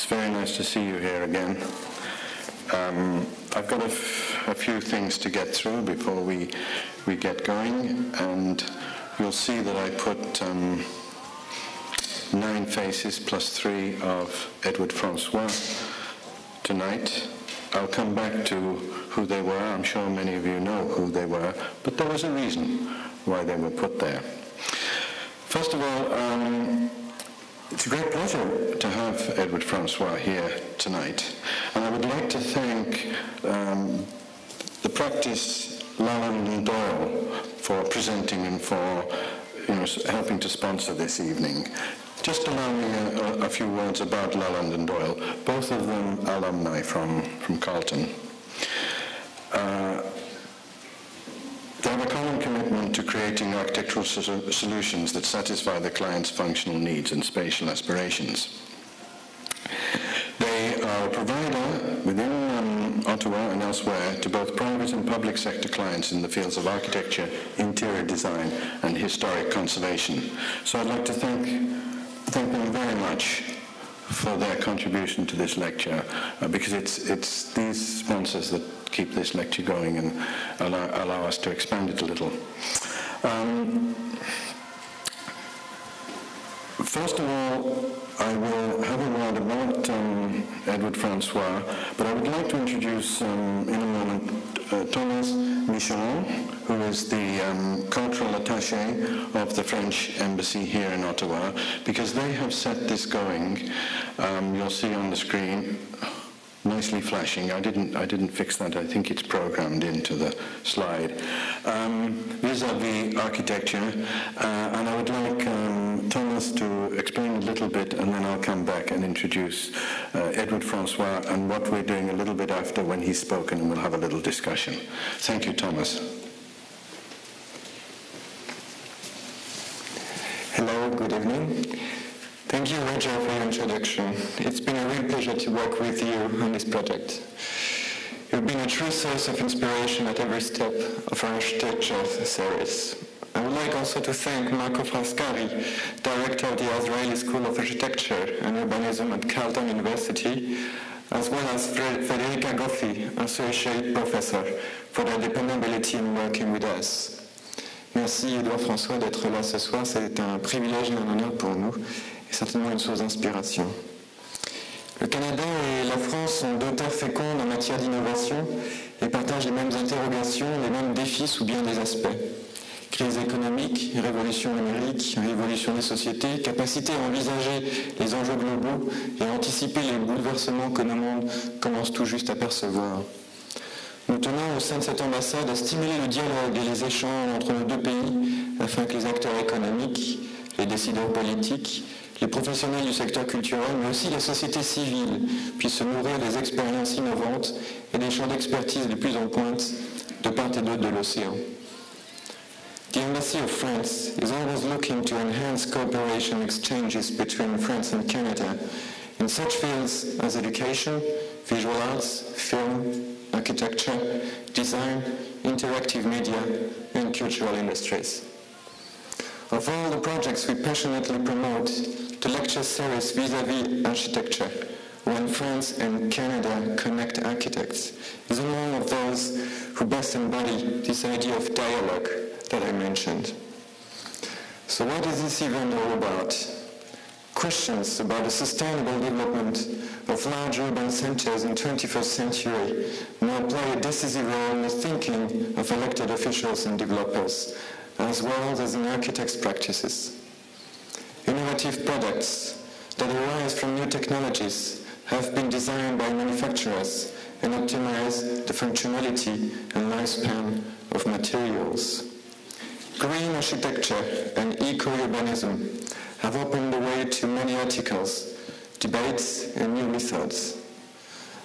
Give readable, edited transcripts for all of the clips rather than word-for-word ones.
very nice to see you here again. I've got a few things to get through before we get going, and you'll see that I put 9 faces plus 3 of Edward Francois tonight. I'll come back to who they were. I'm sure many of you know who they were, but there was a reason why they were put there. First of all, it's a great pleasure to have Edward Francois here tonight, and I would like to thank the practice Lalande and Doyle for presenting and for helping to sponsor this evening. Just allow me a few words about Lalande and Doyle, both of them alumni from Carleton. They have a common commitment to creating architectural solutions that satisfy the client's functional needs and spatial aspirations. They are a provider within Ottawa and elsewhere to both private and public sector clients in the fields of architecture, interior design, and historic conservation. So I'd like to thank them very much for their contribution to this lecture, because it's these sponsors that keep this lecture going and allow us to expand it a little. First of all, I will have a word about Edward Francois, but I would like to introduce in a moment Thomas Michon, who is the cultural attaché of the French embassy here in Ottawa, because they have set this going. You'll see on the screen, nicely flashing. I didn't fix that. I think it's programmed into the slide. Vis-a-vis architecture, and I would like Thomas to explain a little bit, and then I'll come back and introduce Edward Francois and what we're doing a little bit after when he's spoken, and we'll have a little discussion. Thank you, Thomas. Hello, good evening. Thank you, Roger, for your introduction. It's been a real pleasure to work with you on this project. You've been a true source of inspiration at every step of our architecture series. I would like also to thank Marco Frascari, Director of the Azraeli School of Architecture and Urbanism at Carleton University, as well as Federica Goffi, Associate Professor, for their dependability in working with us. Merci Edouard François d'être là ce soir, c'est un privilège et un honneur pour nous, et certainement une source d'inspiration. Le Canada et la France sont deux terres fécondes en matière d'innovation et partagent les mêmes interrogations, les mêmes défis sous bien des aspects. Crise économique, révolution numérique, révolution des sociétés, capacité à envisager les enjeux globaux et à anticiper les bouleversements que nos mondes commencent tout juste à percevoir. Nous tenons au sein de cette ambassade à stimuler le dialogue et les échanges entre nos deux pays afin que les acteurs économiques, les décideurs politiques, les professionnels du secteur culturel, mais aussi la société civile puissent se nourrir des expériences innovantes et des champs d'expertise les plus en pointe de part et d'autre de l'océan. The Embassy of France is always looking to enhance cooperation exchanges between France and Canada in such fields as education, visual arts, film, architecture, design, interactive media, and cultural industries. Of all the projects we passionately promote, the lecture series Vis-a-vis Architecture, When France and Canada Connect Architects, is among of those who best embody this idea of dialogue that I mentioned. So what is this event all about? Questions about the sustainable development of large urban centers in the 21st century now play a decisive role in the thinking of elected officials and developers, as well as in architects' practices. Innovative products that arise from new technologies have been designed by manufacturers and optimize the functionality and lifespan of materials. Green architecture and eco-urbanism have opened the way to many articles, debates, and new methods.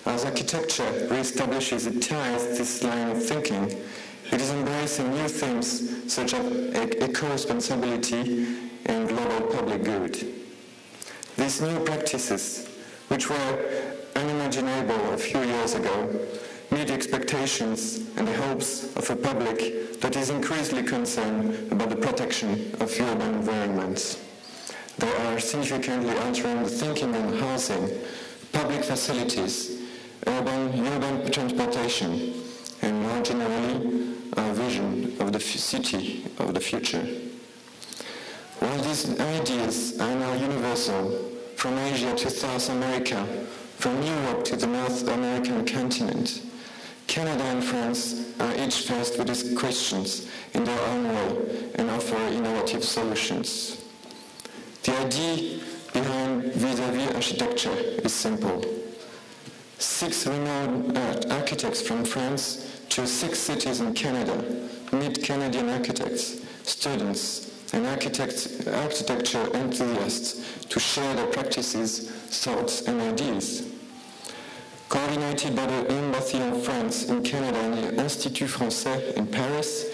As architecture reestablishes its ties to this line of thinking, it is embracing new themes such as eco-responsibility and global public good. These new practices, which were unimaginable a few years ago, meet the expectations and the hopes of a public that is increasingly concerned about the protection of urban environments. They are significantly altering the thinking on housing, public facilities, urban transportation, and more generally, our vision of the city of the future. All these ideas are now universal, from Asia to South America, from Europe to the North American continent. Canada and France are each faced with these questions in their own way and offer innovative solutions. The idea behind vis-à-vis architecture is simple. 6 renowned architects from France chose 6 cities in Canada, meet Canadian architects, students, and architecture enthusiasts to share their practices, thoughts, and ideas. Coordinated by the Embassy of France in Canada and the Institut Français in Paris,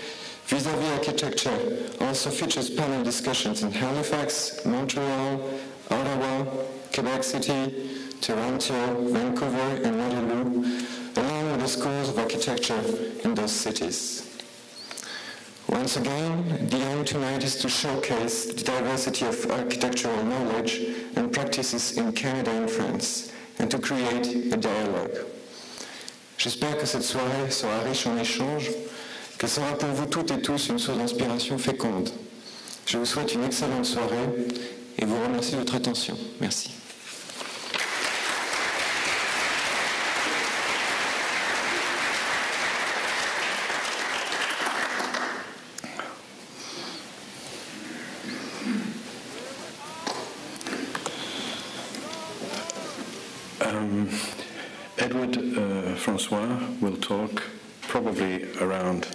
Vis-à-vis Architecture also features panel discussions in Halifax, Montreal, Ottawa, Quebec City, Toronto, Vancouver, and Waterloo, along with the schools of architecture in those cities. Once again, the aim tonight is to showcase the diversity of architectural knowledge and practices in Canada and France, and to create a dialogue. J'espère que cette soirée sera riche en échanges, que sera pour vous toutes et tous une source d'inspiration féconde. Je vous souhaite une excellente soirée et vous remercie de votre attention. Merci. Edward Francois will talk probably around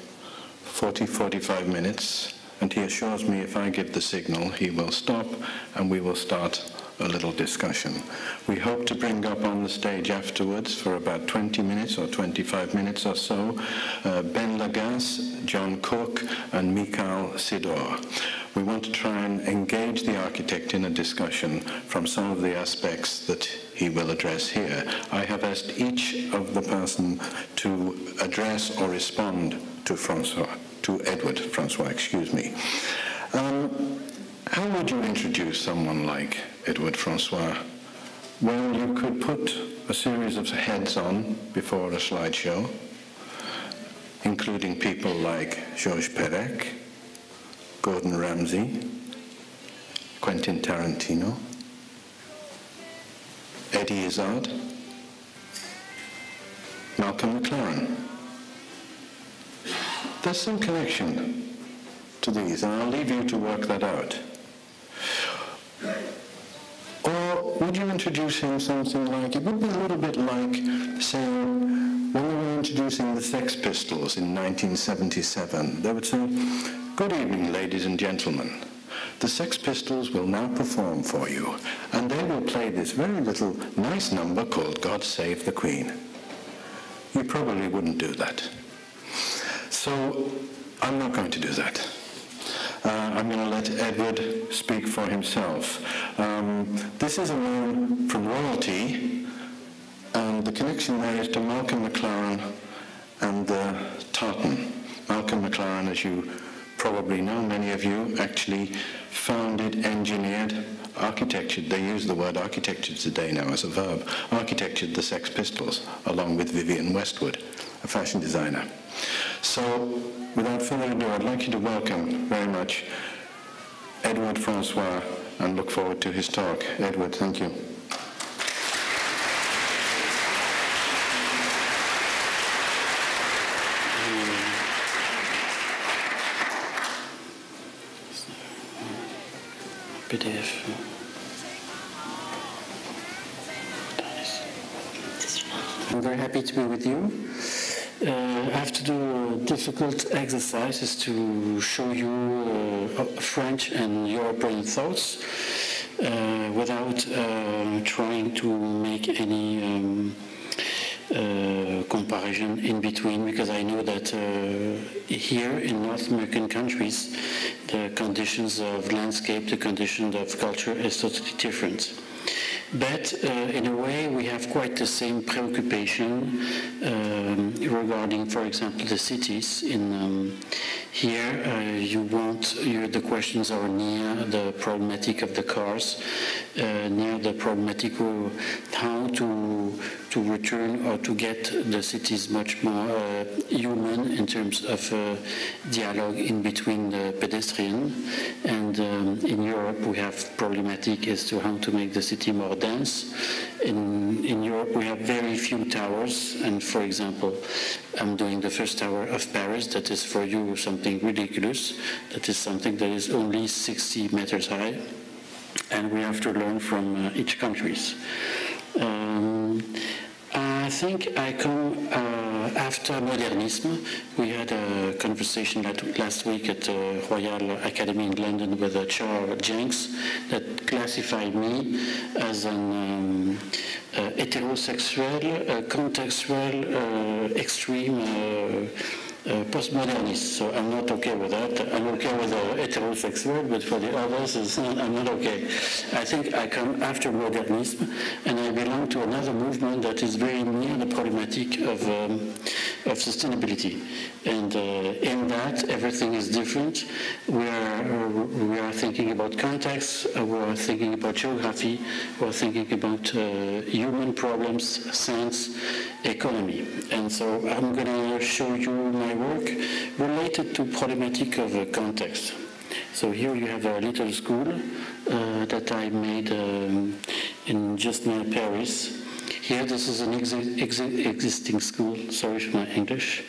40-45 minutes, and he assures me if I give the signal he will stop and we will start a little discussion. We hope to bring up on the stage afterwards for about 20 minutes or 25 minutes or so Ben Lagasse, John Cook and Mikhail Sidor. We want to try and engage the architect in a discussion from some of the aspects that he will address here. I have asked each of the person to address or respond to Edward Francois, excuse me. How would you introduce someone like Edward Francois? Well, you could put a series of heads on before a slideshow, including people like Georges Perec, Gordon Ramsay, Quentin Tarantino, Eddie Izzard, Malcolm McLaren. There's some connection to these, and I'll leave you to work that out. Or would you introduce him something like, it would be a little bit like saying, when they were introducing the Sex Pistols in 1977, they would say, "Good evening, ladies and gentlemen. The Sex Pistols will now perform for you, and they will play this very little nice number called God Save the Queen." You probably wouldn't do that. So I'm not going to do that. I'm going to let Edward speak for himself. This is a man from royalty, and the connection there is to Malcolm McLaren and Tartan. Malcolm McLaren, as you probably know, many of you, actually founded, engineered, architectured, they use the word architecture today now as a verb, architectured the Sex Pistols, along with Vivienne Westwood, a fashion designer. So, without further ado, I'd like you to welcome very much Edward Francois and look forward to his talk. Edward, thank you. PDF. I'm very happy to be with you. I have to do difficult exercises to show you French and European thoughts without trying to make any comparison in between, because I know that here in North American countries the conditions of landscape, the conditions of culture is totally different. But in a way we have quite the same preoccupation regarding, for example, the cities. Here, the questions are near the problematic of the cars, near the problematic of how to return or to get the cities much more human in terms of dialogue in between the pedestrian. And in Europe, we have problematic as to how to make the city more dense. In Europe, we have very few towers, and for example, I'm doing the first tower of Paris. That is for you something ridiculous. That is something that is only 60 meters high, and we have to learn from each countries. I think I come after modernism. We had a conversation last week at the Royal Academy in London with Charles Jenks that classified me as an heterosexual, contextual, extreme postmodernist. So I'm not okay with that. I'm okay with heterosexual, but for the others, I'm not okay. I think I come after modernism, and I belong to another movement that is very near the problematic of sustainability. And in that, everything is different. We are thinking about context, we are thinking about geography, we are thinking about human problems, science, economy. And so I'm going to show you my work related to problematic of context. So here you have a little school that I made in just near Paris. Here, this is an existing school. Sorry for my English.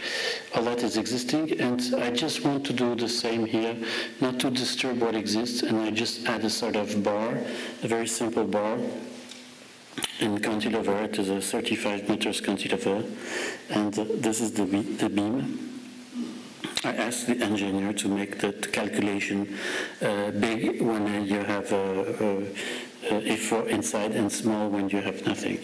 All that is existing, and I just want to do the same here, not to disturb what exists, and I just add a sort of bar, a very simple bar. In cantilever, it is a 35 meters cantilever, and this is the beam. I asked the engineer to make that calculation big when you have A4 inside and small when you have nothing.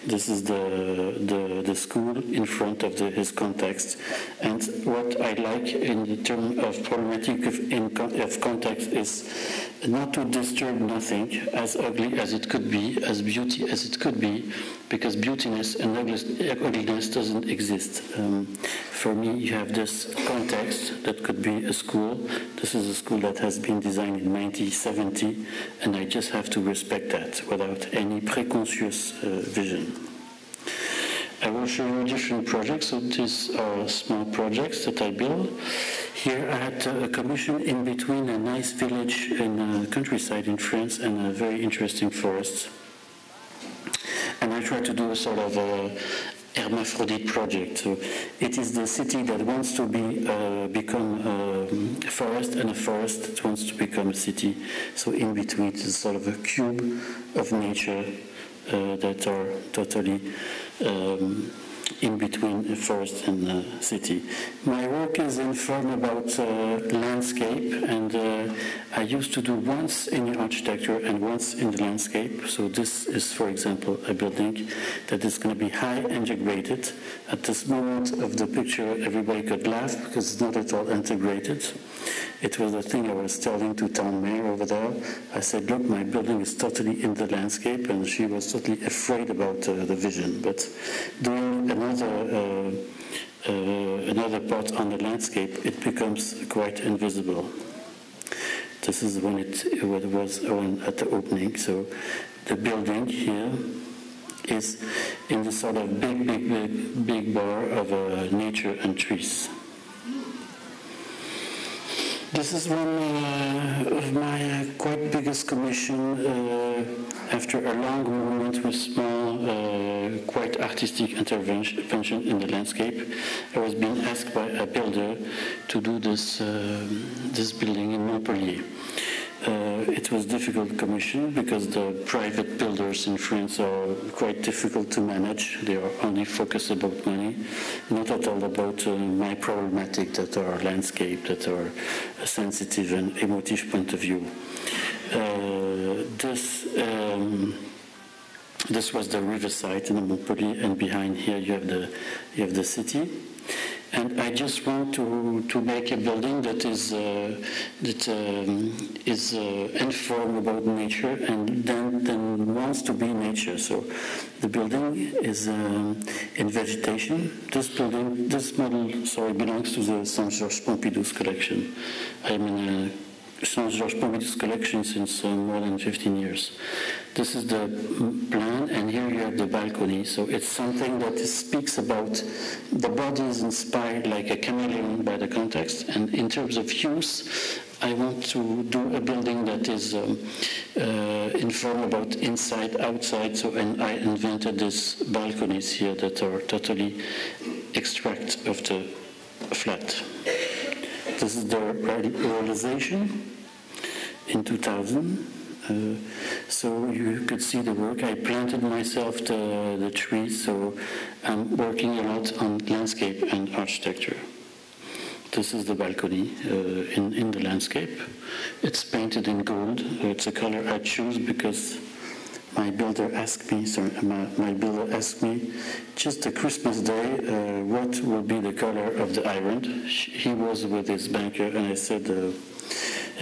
This is the school in front of his context. And what I like in terms of problematic of context is not to disturb nothing, as ugly as it could be, as beauty as it could be, because beautiness and ugliness doesn't exist. For me, you have this context that could be a school. This is a school that has been designed in 1970, and I just have to respect that without any preconceived vision. I will show you different projects. So these are small projects that I build. Here I had a commission in between a nice village in the countryside in France and a very interesting forest. And I try to do a sort of hermaphrodite project. So it is the city that wants to become a forest, and a forest that wants to become a city. So in between, it's sort of a cube of nature that are totally in between a forest and a city. My work is informed about landscape, and I used to do once in architecture and once in the landscape. So this is, for example, a building that is going to be high integrated. At this moment of the picture, everybody could laugh because it's not at all integrated. It was the thing I was telling to town mayor over there. I said, look, my building is totally in the landscape, and she was totally afraid about the vision. But doing another part on the landscape, it becomes quite invisible. This is when it was at the opening. So the building here is in the sort of big bar of nature and trees. This is one of my quite biggest commission after a long movement with small, quite artistic intervention in the landscape. I was being asked by a builder to do this building in Montpellier. It was a difficult commission because the private builders in France are quite difficult to manage. They are only focused about money, not at all about my problematic that are landscape, that are a sensitive and emotive point of view. This was the riverside in Montpellier, and behind here you have the city. And I just want to make a building that is informed about nature and then wants to be nature. So the building is in vegetation. This model, belongs to the Saint-Georges Pompidou's collection. I'm in Saint-Georges Pompidou's collection since more than 15 years. This is the plan, and here you have the balcony. So it's something that speaks about the body is inspired like a chameleon by the context, and in terms of use, I want to do a building that is informed about inside, outside, and I invented these balconies here that are totally extract of the flat. This is the realization in 2000. So you could see the work. I planted myself the trees, so I'm working a lot on landscape and architecture. This is the balcony in the landscape. It's painted in gold. It's a color I choose because my builder asked me just a Christmas day what will be the color of the island. He was with his banker, and I said,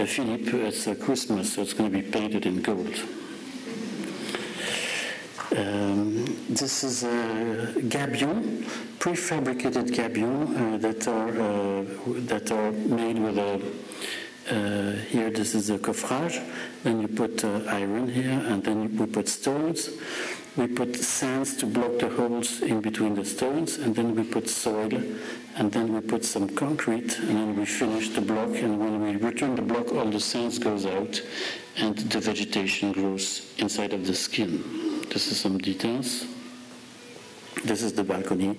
Philippe, it's Christmas, so it's going to be painted in gold. This is gabions, prefabricated gabions that are made with a. Here, this is a coffrage. Then you put iron here, and then we put stones. We put sands to block the holes in between the stones, and then we put soil, and then we put some concrete, and then we finish the block. And when we return the block, all the sands goes out, and the vegetation grows inside of the skin. This is some details. This is the balcony.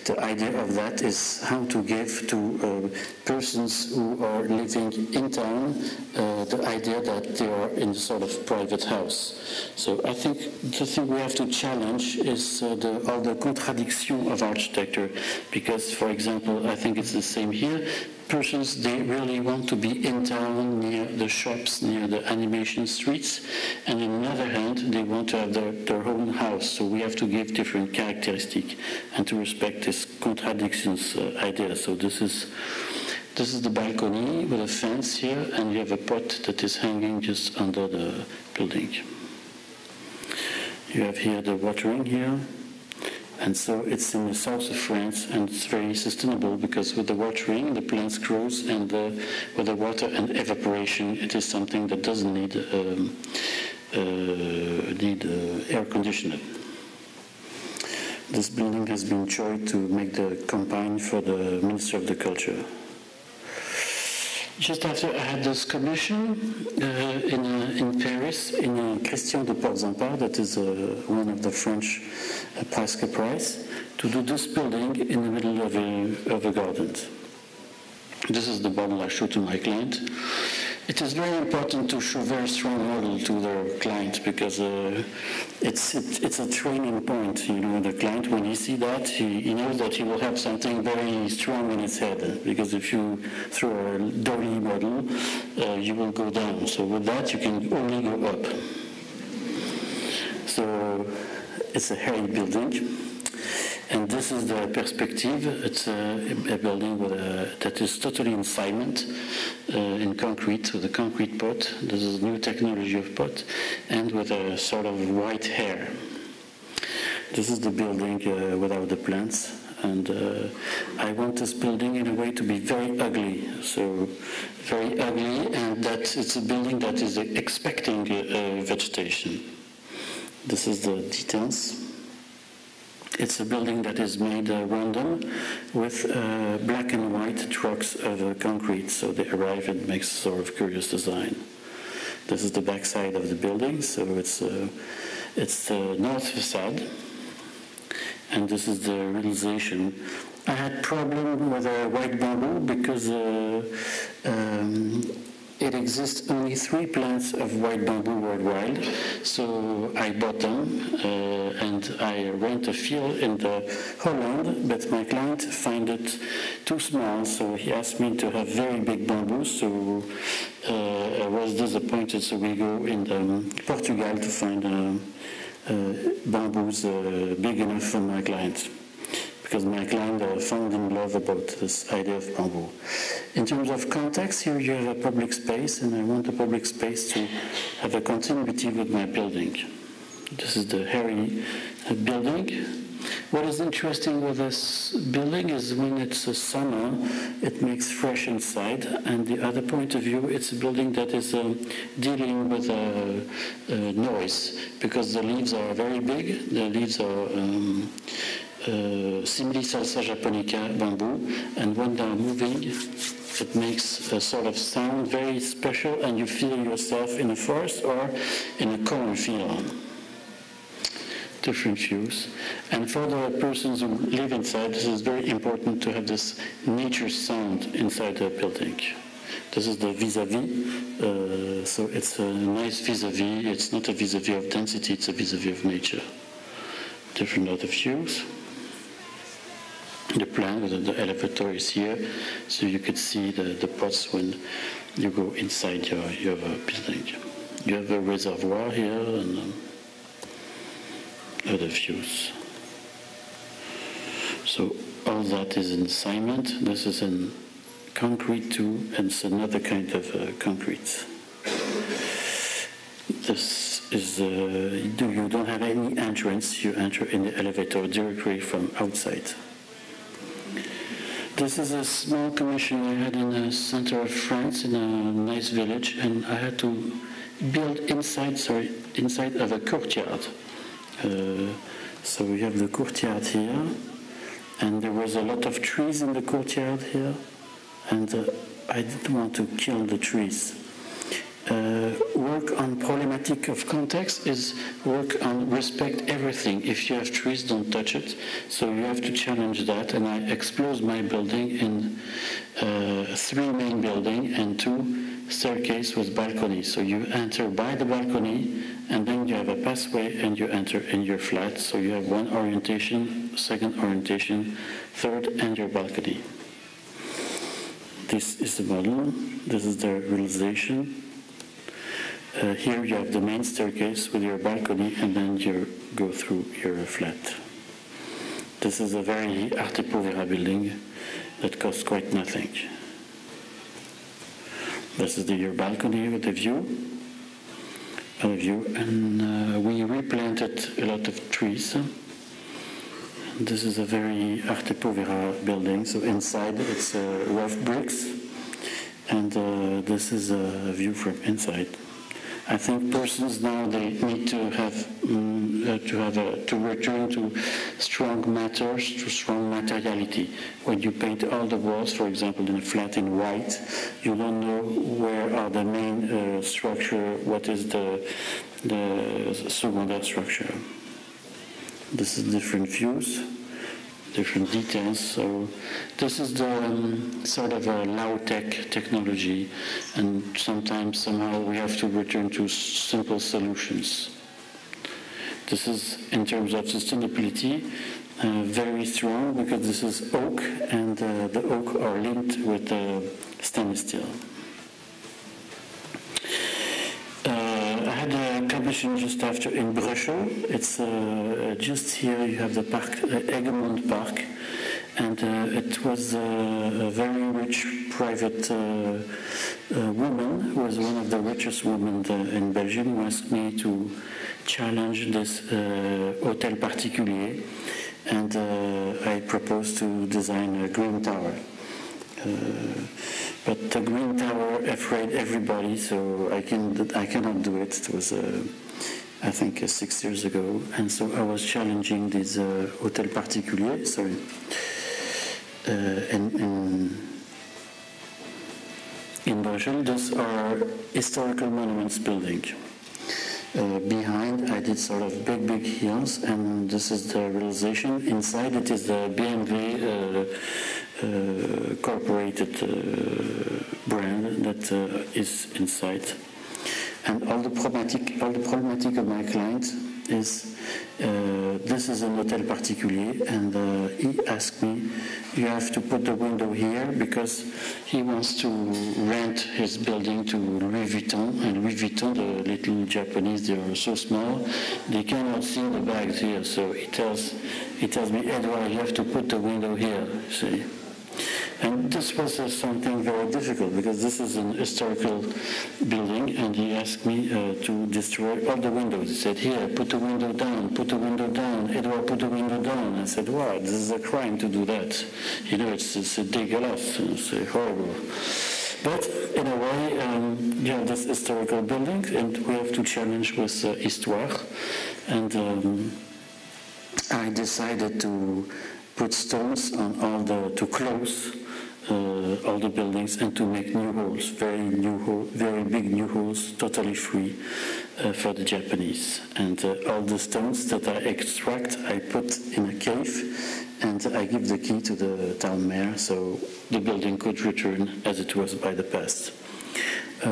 The idea of that is how to give to persons who are living in town the idea that they are in a sort of private house. So I think the thing we have to challenge is all the contradiction of architecture, because, for example, I think it's the same here. Persons, they really want to be in town, near the shops, near the animation streets, and on the other hand, they want to have their own house. So we have to give different characteristics and to respect this contradictions idea. So this is the balcony with a fence here, and you have a pot that is hanging just under the building. You have here the watering here. And so it's in the south of France, and it's very sustainable because with the watering, the plants grows, and with the water and evaporation, it is something that doesn't need air conditioning. This building has been chosen to make the campaign for the Minister of the Culture. Just after I had this commission in Paris, in Christian de Portzamparc, that is one of the French Presque Prize, to do this building in the middle of a garden. This is the model I show to my client. It is very important to show very strong model to their client because it's a training point. You know, the client, when he sees that, he knows that he will have something very strong in his head. Because if you throw a dirty model, you will go down. So with that, you can only go up. So it's a hairy building. And this is the perspective. It's a building that is totally in cement, in concrete, with a concrete pot. This is new technology of pot, and with a sort of white hair. This is the building without the plants. And I want this building in a way to be very ugly. So very ugly, and that it's a building that is expecting vegetation. This is the details. It's a building that is made random with black and white trucks of concrete, so they arrive and makes sort of curious design. This is the back side of the building, so it's the north facade, and this is the realization. I had problem with white bamboo because it exists only 3 plants of white bamboo worldwide, so I bought them and I rent a field in Holland, but my client found it too small, so he asked me to have very big bamboo, so I was disappointed, so we go in Portugal to find bamboos big enough for my client. because my client fell in love about this idea of bamboo. In terms of context, here you have a public space, and I want the public space to have a continuity with my building. This is the Harry building. What is interesting with this building is when it's a summer, it makes fresh inside, and the other point of view, it's a building that is dealing with noise, because the leaves are very big. The leaves are Simili-Salsa japonica bamboo, and when they're moving, it makes a sort of sound very special, and you feel yourself in a forest or in a cornfield. Different views. And for the persons who live inside, this is very important to have this nature sound inside the building. This is the vis-a-vis, so it's a nice vis-a-vis. It's not a vis-a-vis of density, it's a vis-a-vis of nature. Different other views. The plan with the elevator is here, so you could see the pots when you go inside your building. You have a reservoir here and other views. So all that is in cement. This is in concrete too, and it's another kind of concrete. This is you don't have any entrance. You enter in the elevator directly from outside. This is a small commission I had in the center of France, in a nice village, and I had to build inside of a courtyard. So we have the courtyard here, and there was a lot of trees in the courtyard here, and I didn't want to kill the trees. Work on problematic of context is work on respect everything. If you have trees, don't touch it. So you have to challenge that, and I exposed my building in 3 main building and 2 staircase with balcony. So you enter by the balcony, and then you have a passway, and you enter in your flat. So you have 1 orientation, 2nd orientation, 3rd, and your balcony. This is the model. This is the realization. Here you have the main staircase with your balcony, and then you go through your flat. This is a very Arte Povera building that costs quite nothing. This is your balcony with the view, and we replanted a lot of trees. This is a very Arte Povera building, so inside it's rough bricks, and this is a view from inside. I think persons now, they need to return to strong matters, to strong materiality. When you paint all the walls, for example, in a flat in white, you don't know where are the main structure, what is the secondary structure. This is different views, different details. So this is the sort of a low-tech technology, and sometimes somehow we have to return to simple solutions. This is, in terms of sustainability, very strong, because this is oak, and the oak are linked with stainless steel. I had a commission just after in Brussels. It's just here you have the park, Egmont Park, and it was a very rich private woman, who was one of the richest women in Belgium, who asked me to challenge this Hôtel Particulier, and I proposed to design a green tower. But the green tower afraid everybody, so I cannot do it. It was, I think, 6 years ago, and so I was challenging this Hôtel Particulier. Sorry, in Brussels, those are historical monuments building. Behind, I did sort of big hills, and this is the realization. Inside, it is the BMW corporated brand that is inside. And all the problematic of my client is this is an hotel particulier, and he asked me, you have to put the window here because he wants to rent his building to Louis Vuitton, and Louis Vuitton, the little Japanese, they are so small, they cannot see the bags here, so he tells me, Edouard, you have to put the window here, see. And this was something very difficult because this is an historical building, and he asked me to destroy all the windows. He said, here, put the window down, Edouard, put the window down. I said, wow, this is a crime to do that. You know, it's a dégueulasse, it's horrible. But in a way, you have this historical building, and we have to challenge with Histoire. And I decided to put stones on to close all the buildings and to make new holes, very big new holes, totally free for the Japanese. And all the stones that I extract, I put in a cave, and I give the key to the town mayor, so the building could return as it was by the past.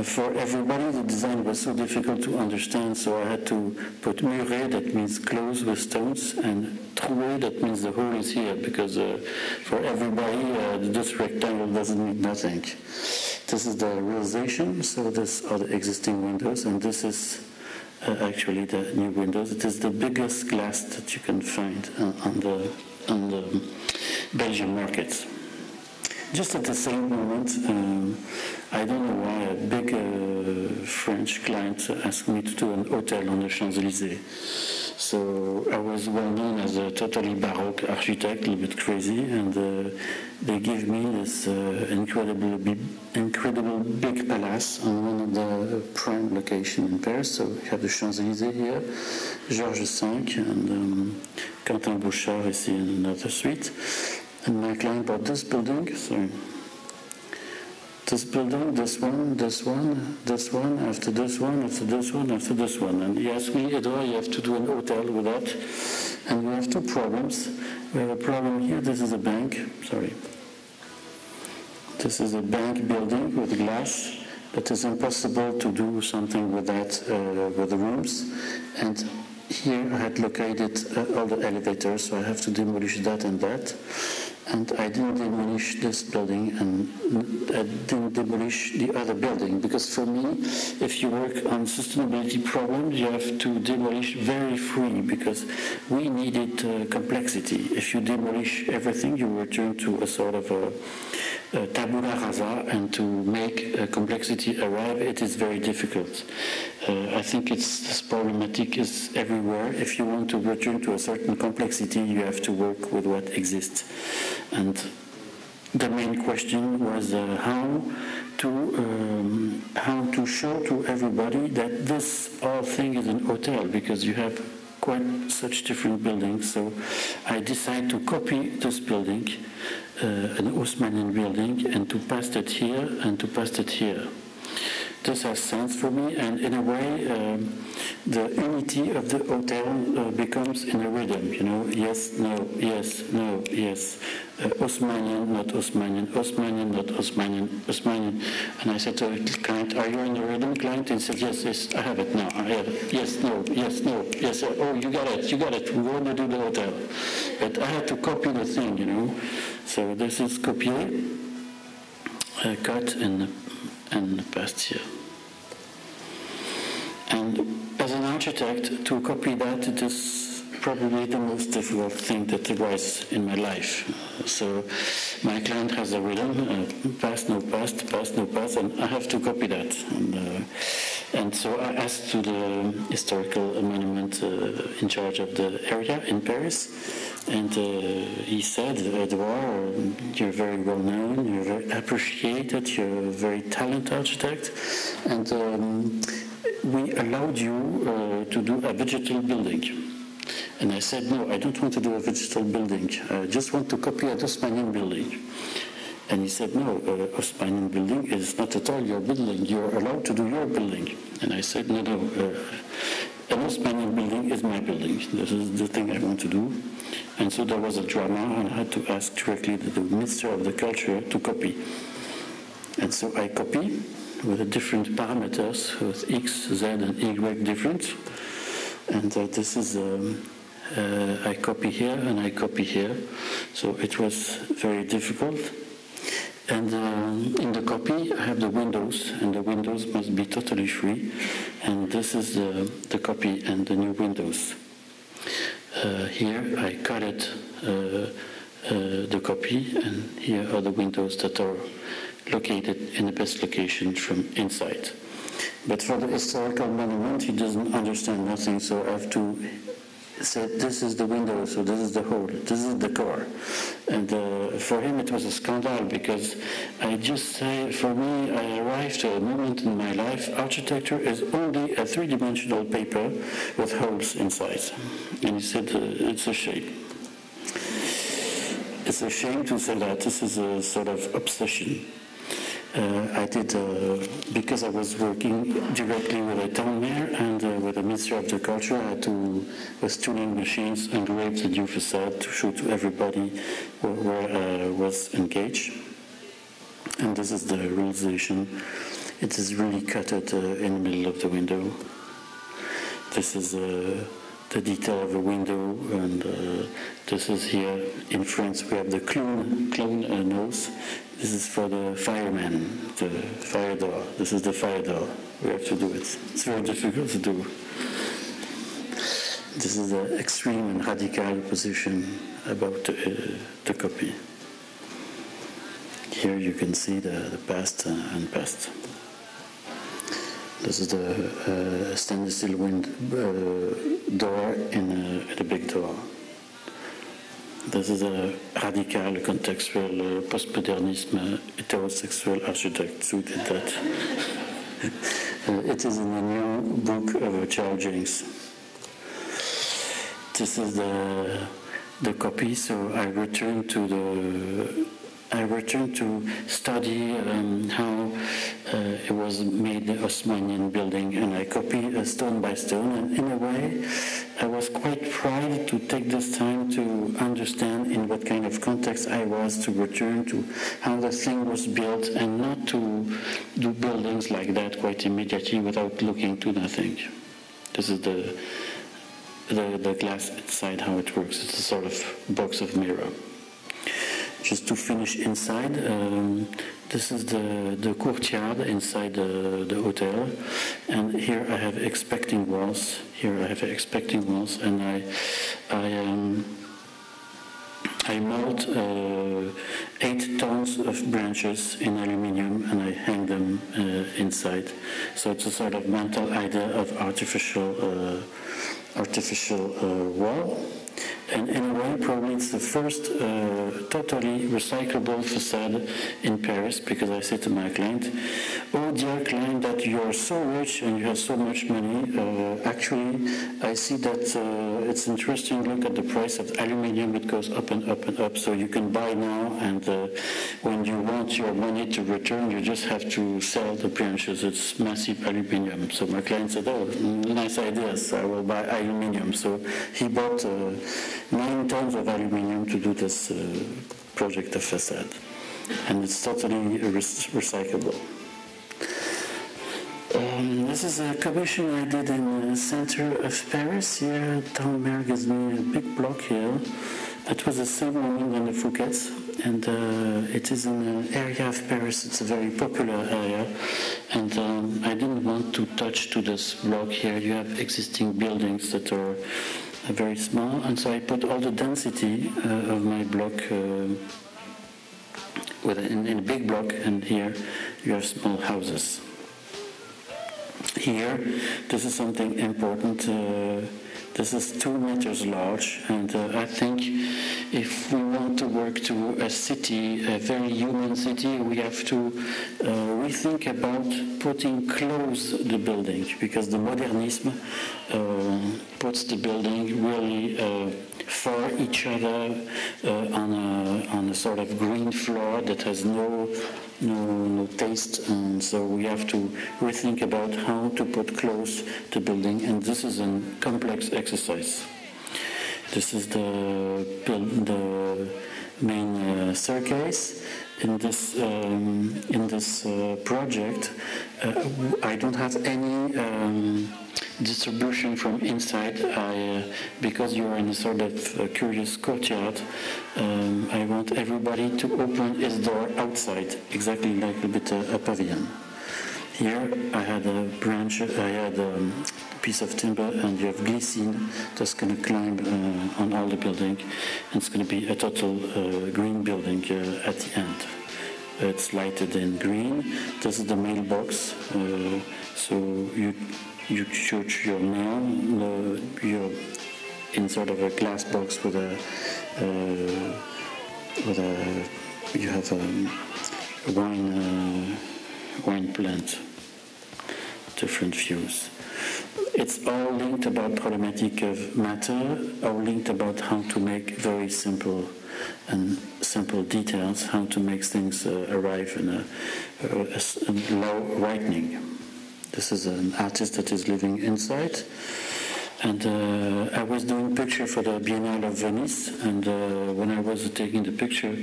For everybody, the design was so difficult to understand, so I had to put muré, that means close with stones, and troué, that means the hole is here, because for everybody, this rectangle doesn't mean nothing. This is the realization, so these are the existing windows, and this is actually the new windows. It is the biggest glass that you can find on the Belgian market. Just at the same moment, I don't know why, a big French client asked me to do an hotel on the Champs-Élysées. So I was well known as a totally Baroque architect, a little bit crazy, and they gave me this incredible big palace on one of the prime locations in Paris. So you have the Champs-Élysées here, Georges V, and Quentin Bouchard is in another suite. And my client bought this building, this building, this one, after this one, after this one, after this one. And he asked me, Edouard, you have to do an hotel with that. And we have two problems. We have a problem here, this is a bank, This is a bank building with glass, but it's impossible to do something with that, with the rooms. And here I had located all the elevators, so I have to demolish that and that. And I didn't demolish this building, and I didn't demolish the other building, because for me, if you work on sustainability problems, you have to demolish very free, because we needed complexity. If you demolish everything, you return to a sort of a tabula rasa, and to make complexity arrive, it is very difficult. I think this problematic is everywhere. If you want to return to a certain complexity, you have to work with what exists. And the main question was how to show to everybody that this whole thing is an hotel, because you have quite such different buildings. So I decided to copy this building, an Haussmannian building, and to paste it here and to paste it here. This has sense for me, and in a way, the unity of the hotel becomes in a rhythm, you know, yes, no, yes, no, yes, Haussmannian, not Haussmannian, Haussmannian, not Haussmannian, Haussmannian. And I said to the client, are you in the rhythm, client? And he said, yes, yes, I have it now, I have it, yes, no, yes, no, yes, oh, you got it, we want to do the hotel. But I had to copy the thing, you know, so this is copier, cut, and paste here. And as an architect, to copy that, it is probably the most difficult thing that arises in my life. So my client has a rhythm, pass, no pass, pass, no pass, and I have to copy that. And so I asked to the historical monument in charge of the area in Paris, and he said, Edouard, you're very well known, you're very appreciated, you're a very talented architect, and we allowed you to do a vegetal building. And I said, no, I don't want to do a vegetal building, I just want to copy a Haussmannian building. And he said, no, Haussmannian building is not at all your building, you're allowed to do your building. And I said, no, an Haussmannian building is my building, this is the thing I want to do. And so there was a drama, and I had to ask directly the Minister of the Culture to copy. And so I copy with the different parameters, with X, Z, and Y different. And this is, I copy here and I copy here. So it was very difficult. And in the copy, I have the windows, and the windows must be totally free. And this is the copy and the new windows. Here I cut it, the copy, and here are the windows that are located in the best location from inside. But for the historical monument, he doesn't understand nothing, so I have to say, this is the window, so this is the hole, this is the core. And for him it was a scandal, because I just say, for me, I arrived to a moment in my life, architecture is only a three-dimensional paper with holes inside. And he said, it's a shame. It's a shame to say that. This is a sort of obsession. I did, because I was working directly with a town mayor and with the Ministry of the Culture, I had to, with tuning machines, engrave the new facade to show to everybody where I was engaged. And this is the realization. It is really cut in the middle of the window. This is the detail of the window, and this is here in France. We have the clown nose. This is for the fireman, the fire door. This is the fire door. We have to do it. It's very difficult to do. This is the extreme and radical position about the copy. Here you can see the past and past. This is the stainless steel door in a big door. This is a radical, contextual, postmodernisme, heterosexual architect who did that. It is in the new book of Charles James. This is the copy, so I returned to study how it was made, the Haussmannian building, and I copied stone by stone, and in a way I was quite proud to take this time to understand in what kind of context I was, to return to how the thing was built, and not to do buildings like that quite immediately without looking to nothing. This is the glass inside, how it works. It's a sort of box of mirror. Just to finish inside, this is the courtyard inside the hotel, and here I have expecting walls. Here I have expecting walls, and I mold 8 tons of branches in aluminium, and I hang them inside. So it's a sort of mental idea of artificial wall. And in a way, probably it's the first totally recyclable facade in Paris, because I say to my client, oh dear client, that you're so rich and you have so much money. Actually, I see that it's interesting. Look at the price of aluminium. It goes up and up and up. So you can buy now, and when you want your money to return, you just have to sell the branches. It's massive aluminium. So my client said, oh, nice ideas. I will buy aluminium. So he bought 9 tons of aluminium to do this project of facade. And it's totally recyclable. This is a commission I did in the center of Paris. Here, Town Mayor gives me a big block here. It was the same moment than the Fouquet's, and it is in an area of Paris. It's a very popular area, and I didn't want to touch to this block here. You have existing buildings that are very small, and so I put all the density of my block in a big block, and here you have small houses. Here, this is something important. This is 2 meters large, and I think if we want to work to a city, a very human city, we have to rethink about putting close the building, because the modernism puts the building really for each other on a sort of green floor that has no taste, and so we have to rethink about how to put close the building, and this is a complex exercise. This is the main staircase. In this project, I don't have any distribution from inside. Because you're in a sort of curious courtyard, I want everybody to open his door outside, exactly like a bit a pavilion. Here I had a branch, I had a piece of timber, and you have glycine that's going to climb on all the building, and it's going to be a total green building at the end. It's lighted in green. This is the mailbox, so you shoot your mail. You're in sort of a glass box with a you have a wine plant. Different views. It's all linked about problematic of matter, all linked about how to make very simple details, how to make things arrive in a low lightning. This is an artist that is living inside. And I was doing picture for the Biennale of Venice, and when I was taking the picture,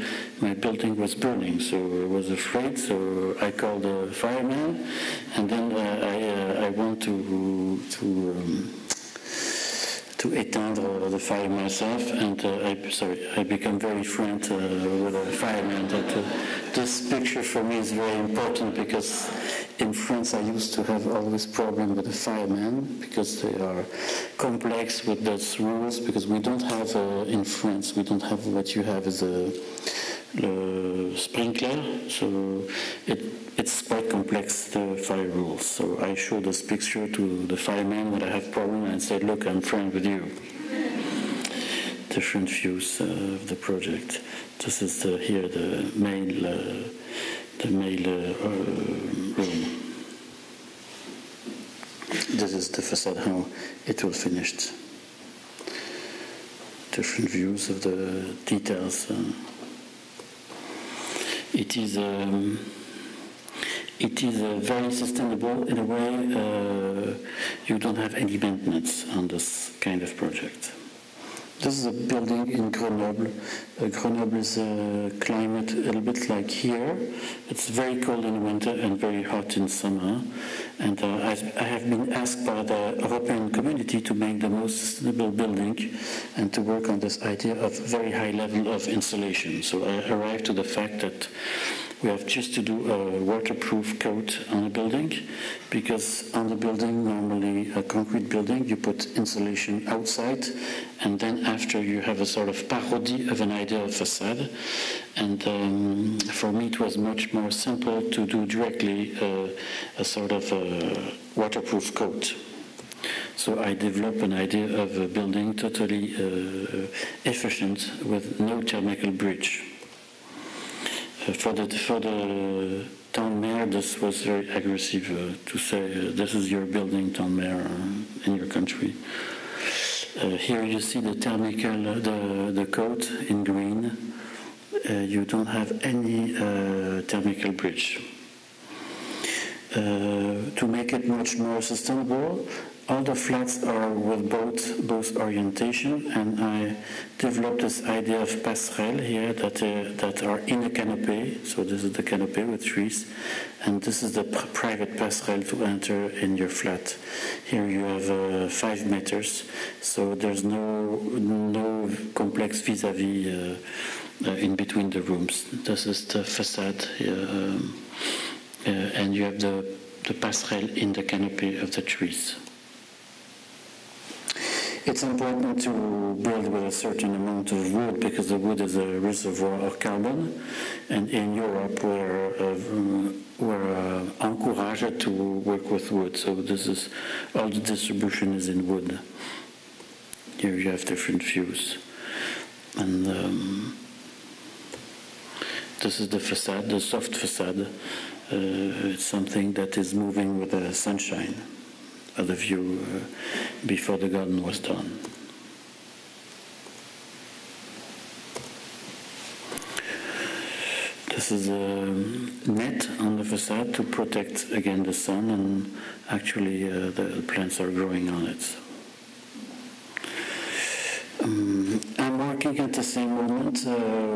my building was burning, so I was afraid, so I called a fireman, and then I want to éteindre the fire myself, and I become very friendly with a fireman. This picture for me is very important because in France I used to have always problem with the firemen because they are complex with those rules, because we don't have in France, we don't have what you have as a sprinkler, so it's quite complex, the fire rules. So I showed this picture to the fireman when I have problem and said, look, I'm friend with you. Different views of the project. This is here the mail room. This is the facade, how it will finished. Different views of the details. It is very sustainable in a way. You don't have any maintenance on this kind of project. This is a building in Grenoble. Grenoble is a climate a little bit like here. It's very cold in winter and very hot in summer. And I have been asked by the European community to make the most sustainable building and to work on this idea of very high level of insulation. So I arrived to the fact that we have just to do a waterproof coat on a building, because on the building, normally a concrete building, you put insulation outside, and then after you have a sort of parody of an ideal facade. And for me it was much more simple to do directly a sort of waterproof coat. So I developed an idea of a building totally efficient with no thermal bridge. For the town mayor, this was very aggressive to say, this is your building, town mayor, in your country. Here you see the thermical, the coat in green. You don't have any thermical bridge. To make it much more sustainable, all the flats are with both orientation, and I developed this idea of passerelle here that are in a canopy. So this is the canopy with trees, and this is the private passerelle to enter in your flat. Here you have 5 meters, so there's no complex vis-a-vis in between the rooms. This is the facade here, and you have the passerelle in the canopy of the trees. It's important to build with a certain amount of wood because the wood is a reservoir of carbon, and in Europe we're encouraged to work with wood. So this is all the distribution is in wood. Here you have different views, and this is the facade, the soft facade. It's something that is moving with the sunshine. The view before the garden was done. This is a net on the facade to protect against the sun, and actually the plants are growing on it. I'm working at the same moment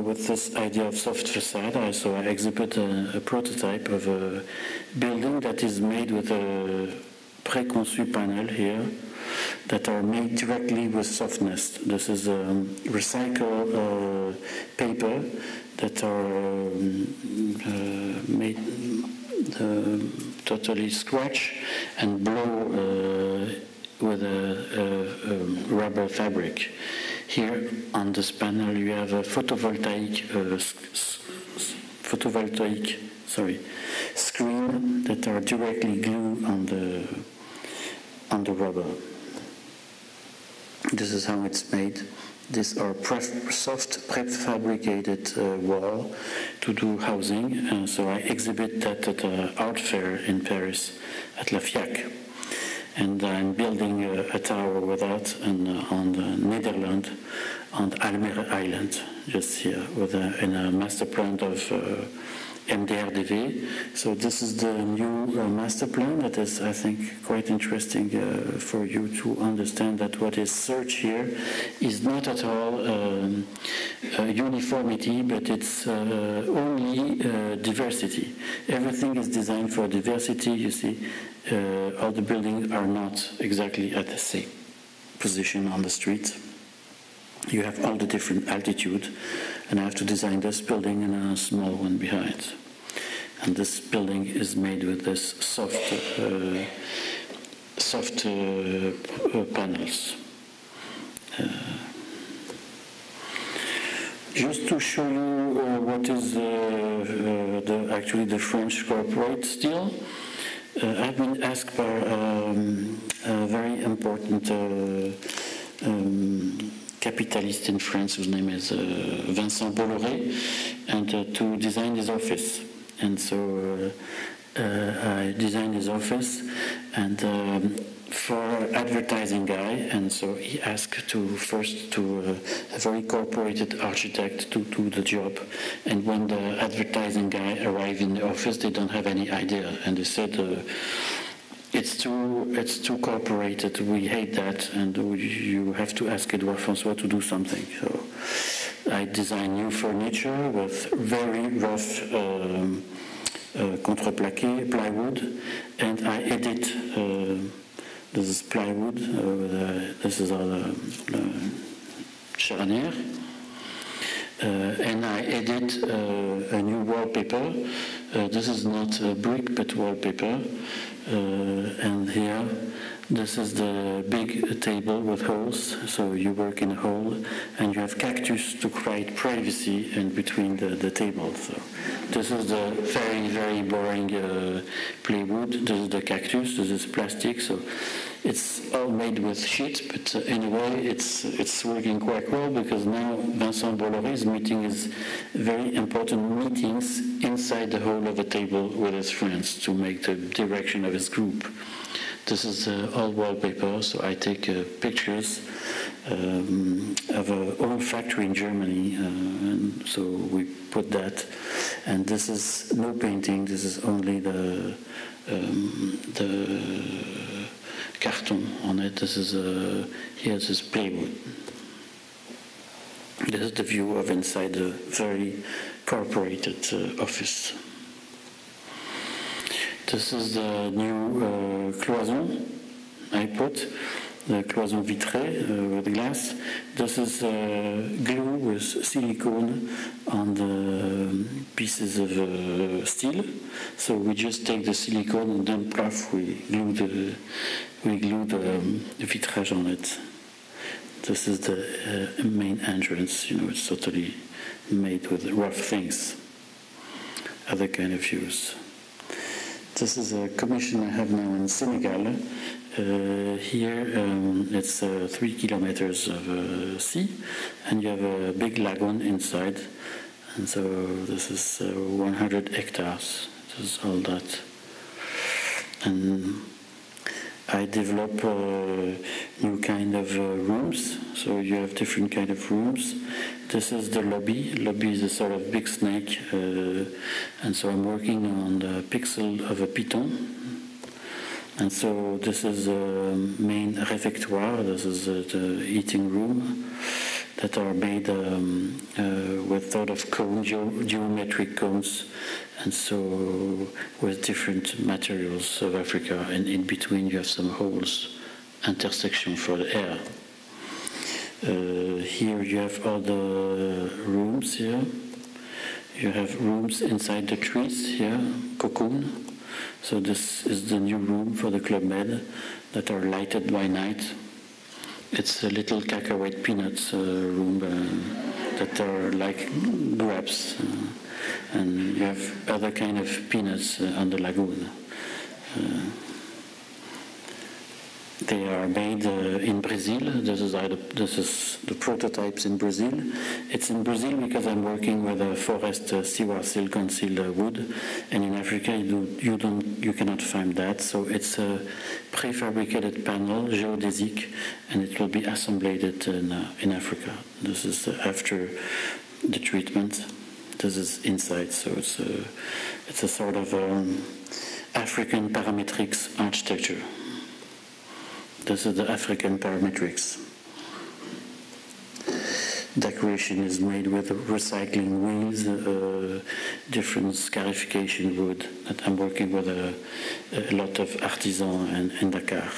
with this idea of soft facade. So I exhibit a prototype of a building that is made with pre-conçu panel here that are made directly with softness. This is recycled paper that are made totally scratch and blow with a rubber fabric. Here on this panel you have a photovoltaic screen that are directly glued on the rubber. This is how it's made. These are soft prefabricated wall to do housing, and so I exhibit that at the art fair in Paris at La FIAC. And I'm building a tower with that on the Netherlands, on Almere Island, just here, in a master plan of MDRDV. So this is the new master plan that is, I think, quite interesting for you to understand that what is searched here is not at all uniformity, but it's only diversity. Everything is designed for diversity. You see, all the buildings are not exactly at the same position on the street. You have all the different altitude, and I have to design this building and a small one behind. And this building is made with this soft panels. Just to show you what is actually the French corporate style, I've been asked by a very important capitalist in France whose name is Vincent Bolloré, and to design his office. And so I designed his office, and for advertising guy, and so he asked to a very corporated architect to do the job. And when the advertising guy arrived in the office, they don't have any idea, and they said, it's too corporated, we hate that, and you have to ask Edouard François to do something. So I design new furniture with very rough contreplaqué plywood, and I edit. This is plywood. This is our charnière, and I edit a new wallpaper. This is not brick, but wallpaper. And here, this is the big table with holes, so you work in a hole, and you have cactus to create privacy in between the table. So this is the very, very boring plywood. This is the cactus, this is plastic, so it's all made with sheet, but anyway, it's working quite well, because now Vincent Bolloré is meeting his very important meetings inside the hole of a table with his friends to make the direction of his group. This is all wallpaper, so I take pictures of our own factory in Germany, and so we put that. And this is no painting, this is only the carton on it. This is here this is plywood. This is the view of inside the very corporated office. This is the new cloison I put, the cloison vitrée with glass. This is glue with silicone on the pieces of steel. So we just take the silicone and then puff, we glue the vitrage on it. This is the main entrance. You know, it's totally made with rough things. Other kind of views. This is a commission I have now in Senegal. Here it's 3 kilometers of sea, and you have a big lagoon inside, and so this is 100 hectares. This is all that. And I develop new kind of rooms, so you have different kind of rooms. This is the lobby. Lobby is a sort of big snake, and so I'm working on the pixel of a python. And so this is the main réfectoire. This is the eating room. that are made with sort of cone, geometric cones, and so with different materials of Africa, and in between you have some holes, intersection for the air. Here you have all the rooms here. You have rooms inside the trees here, cocoon. So this is the new room for the Club Med that are lighted by night. It's a little cacahuete peanuts room that are like grapes. And you have other kind of peanuts on the lagoon. They are made in Brazil. This is the prototypes in Brazil. It's in Brazil because I'm working with a forest Siwa silicon seal wood, and in Africa you cannot find that. So it's a prefabricated panel, geodesic, and it will be assembled in Africa. This is after the treatment. This is inside, so it's a sort of African parametrics architecture. This is the African parametrics. Decoration is made with recycling wheels, different scarification wood. That I'm working with a lot of artisans in Dakar.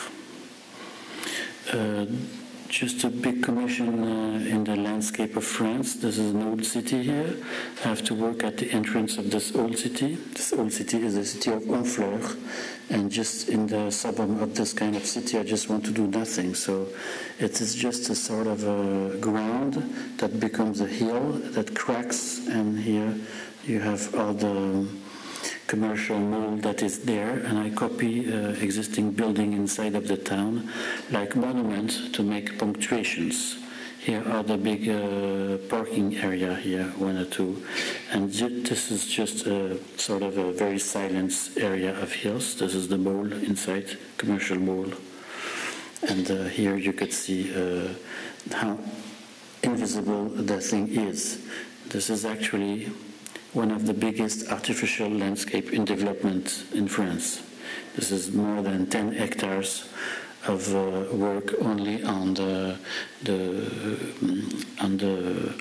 Just a big commission in the landscape of France. This is an old city here. I have to work at the entrance of this old city. This old city is the city of Honfleur. And just in the suburb of this kind of city, I just want to do nothing. So it is just a sort of a ground that becomes a hill that cracks. And here you have all the commercial mall that is there, and I copy existing building inside of the town, like monuments to make punctuations. Here are the big parking area here, 1 or 2, and this is just a sort of a very silent area of hills. This is the mall inside, commercial mall, and here you could see how invisible the thing is. This is actually one of the biggest artificial landscape in development in France. This is more than 10 hectares of work only on the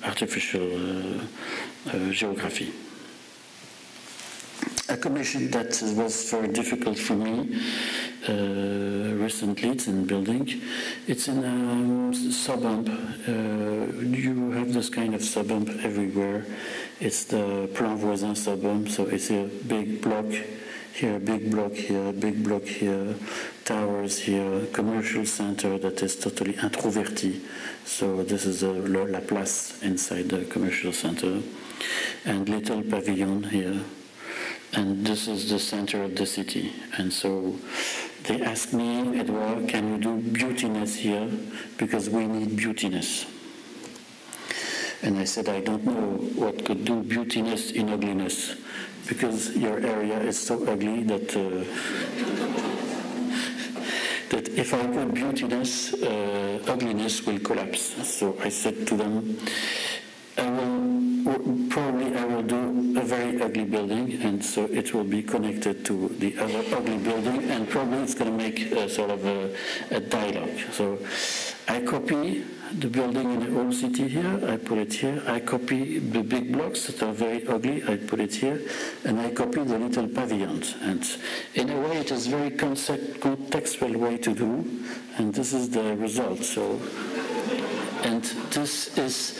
artificial geography. A commission that was very difficult for me recently. It's in building. It's in a suburb. You have this kind of suburb everywhere. It's the Plan Voisin suburb, so it's a big block here, big block here, big block here, towers here, commercial center that is totally introverti. So this is La Place inside the commercial center, and little pavilion here. And this is the center of the city. And so they asked me, Edouard, can you do beautiness here? Because we need beautiness. And I said, I don't know what could do beautiness in ugliness, because your area is so ugly that that if I put beautiness, ugliness will collapse. So I said to them, I will do a very ugly building, and so it will be connected to the other ugly building, and probably it's going to make a sort of a dialogue. So I copy the building in the old city here, I put it here. I copy the big blocks that are very ugly, I put it here. And I copy the little pavilions. And in a way, it is a very contextual way to do, and this is the result. So, and this is,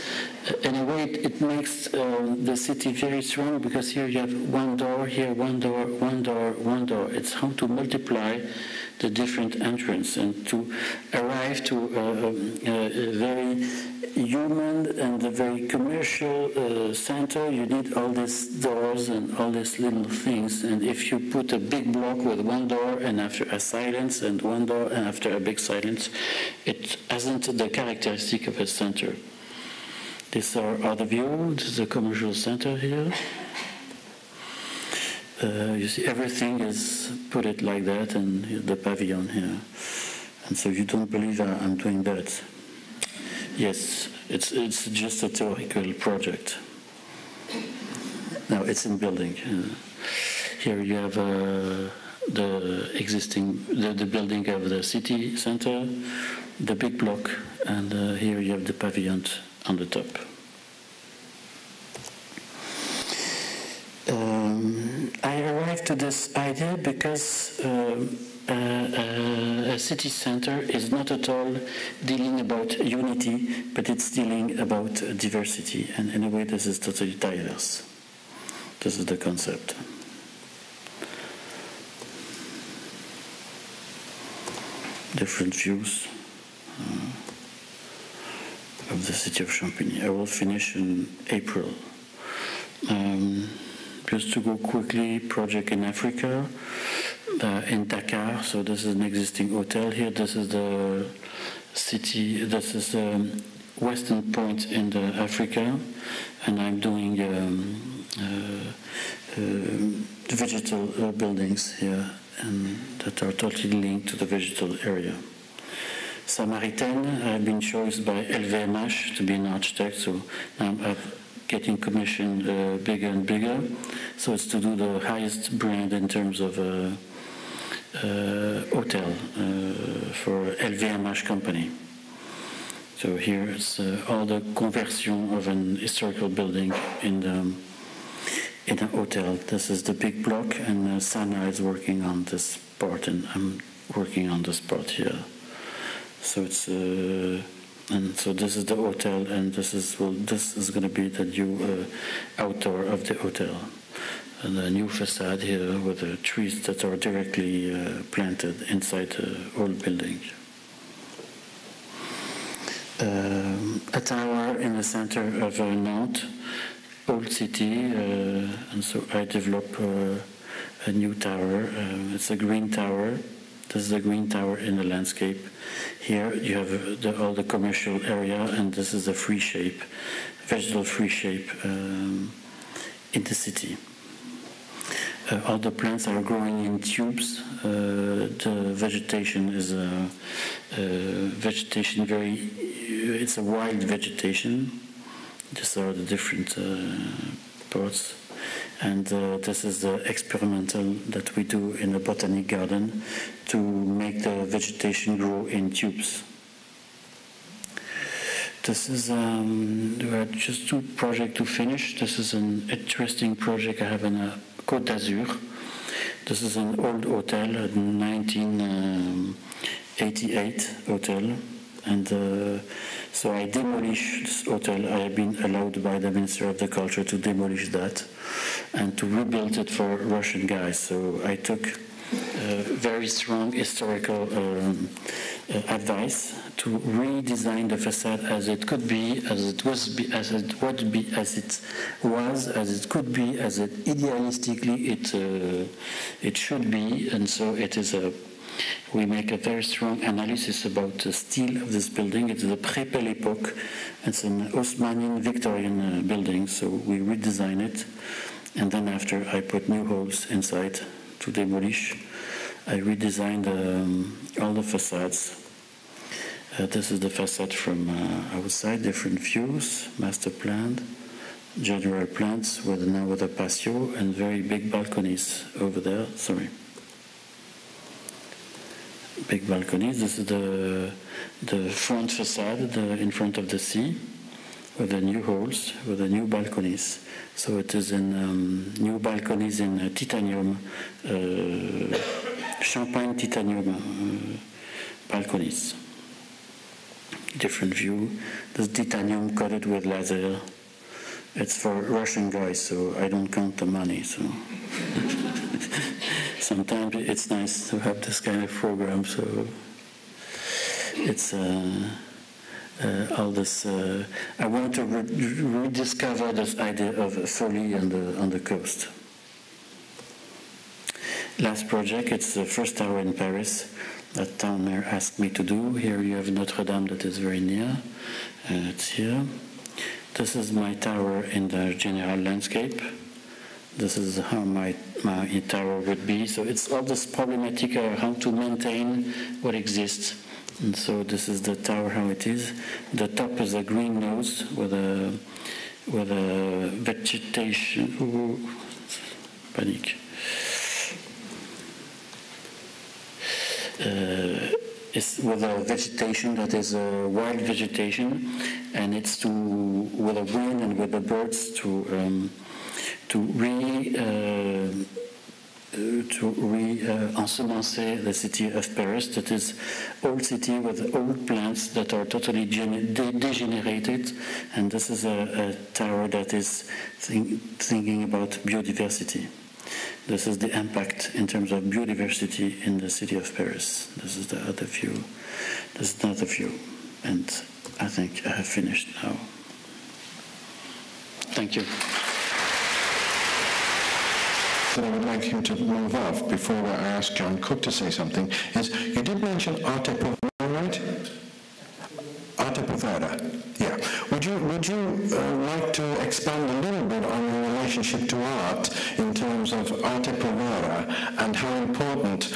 in a way, it makes the city very strong, because here you have one door, here one door, one door, one door. It's how to multiply the different entrance and to arrive to a very human and a very commercial center. You need all these doors and all these little things. And if you put a big block with one door and after a silence and one door and after a big silence, it hasn't the characteristic of a center. These are the view. This is the commercial center here. You see, everything is put it like that, and the pavilion here. And so you don't believe I'm doing that. Yes, it's just a theoretical project. Now it's in building. Here you have the existing, the building of the city center, the big block, and here you have the pavilion on the top. I arrived to this idea because a city center is not at all dealing about unity, but it's dealing about diversity, and in a way this is totally diverse. This is the concept. Different views of the city of Champigny. I will finish in April. Just to go quickly, project in Africa, in Dakar. So this is an existing hotel here. This is the city. This is the western point in the Africa, and I'm doing vegetal buildings here, and that are totally linked to the vegetal area. Samaritaine, I've been chosen by LVMH to be an architect, so now I'm getting commissioned bigger and bigger. So it's to do the highest brand in terms of hotel for LVMH company. So here it's all the conversion of an historical building in a hotel. This is the big block, and Sana is working on this part, and I'm working on this part here. So it's and so this is the hotel, and this is going to be the new outdoor of the hotel, and the new facade here with the trees that are directly planted inside the old building. A tower in the center of Nantes, old city, and so I develop a new tower. It's a green tower. This is a green tower in the landscape. Here you have all the commercial area, and this is a free shape, vegetal free shape in the city. All the plants are growing in tubes. The vegetation is vegetation it's a wild vegetation. These are the different parts. And this is the experimental that we do in a botanic garden to make the vegetation grow in tubes. This is, there are just two projects to finish. This is an interesting project I have in Côte d'Azur. This is an old hotel, a 1988 hotel. And so I demolished this hotel. I have been allowed by the Minister of the Culture to demolish that and to rebuild it for Russian guys. So I took very strong historical advice to redesign the facade as it could be, as it was, as it would be, as it was, as it could be, as it idealistically it should be, and so it is a. We make a very strong analysis about the style of this building. It's the Pré-Belle Époque. It's an Osmanian Victorian building, so we redesign it. And then after I put new holes inside to demolish, I redesigned all the facades. This is the facade from outside, different views, master planned, general plans now with a patio and very big balconies over there. Sorry. Big balconies. This is the front facade in front of the sea with the new holes, with the new balconies. So it is in new balconies in titanium, champagne titanium balconies. Different view. This titanium coated with laser. It's for Russian guys, so I don't count the money. So sometimes it's nice to have this kind of program. So it's all this. I want to rediscover this idea of folly on the coast. Last project. It's the first tower in Paris that town mayor asked me to do. Here you have Notre Dame that is very near. It's here. This is my tower in the general landscape. This is how my tower would be. So it's all this problematic of how to maintain what exists. And so this is the tower how it is. The top is a green nose with a vegetation. Ooh, panic. It's with a vegetation that is a wild vegetation, and it's to, with the wind and with the birds, to re-ensemencer the city of Paris, that is old city with old plants that are totally degenerated, and this is a tower that is thinking about biodiversity. This is the impact in terms of biodiversity in the city of Paris. This is the other view. This is another view, and I think I have finished now. Thank you. That I would like him to move off before I ask John Cook to say something is, you did mention Arte Povera, right? Arte Povera, yeah. Would you like to expand a little bit on your relationship to art in terms of Arte Povera and how important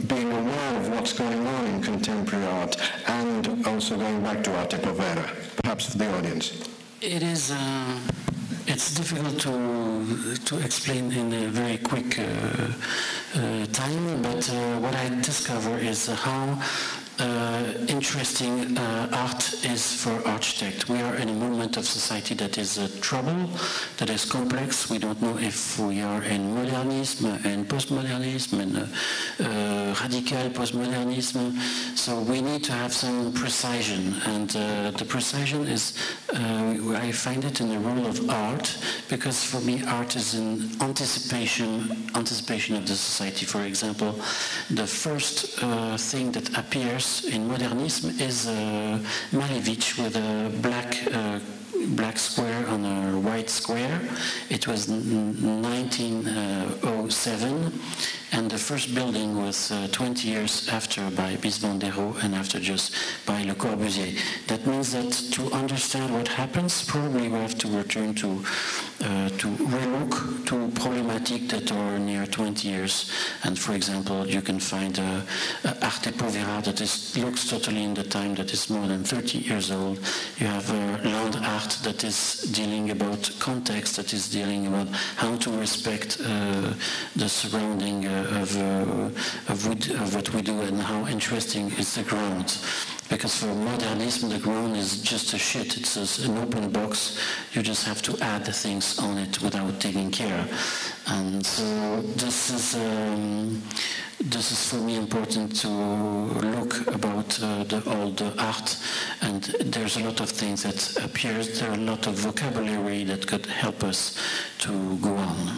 being aware of what's going on in contemporary art and also going back to Arte Povera, perhaps for the audience? It is. It's difficult to explain in a very quick time, but what I discover is how interesting art is for architects. We are in a moment of society that is troubled, that is complex. We don't know if we are in modernism and postmodernism and radical postmodernism. So we need to have some precision, and the precision is, I find it in the role of art, because for me art is an anticipation of the society. For example, the first thing that appears in modernism is Malevich with a black square on a white square. It was 1907, and the first building was 20 years after by Mies van der Rohe and after just by Le Corbusier. That means that to understand what happens, probably we have to return to relook to problematic that are near 20 years. And for example, you can find Arte Povera that looks totally in the time that is more than 30 years old. You have land art that is dealing about context, that is dealing about how to respect the surrounding of what we do and how interesting is the ground. Because for modernism, the ground is just a shit. It's an open box. You just have to add the things on it without taking care. And so this is for me important to look about all the art. And there's a lot of things that appears. There are a lot of vocabulary that could help us to go on.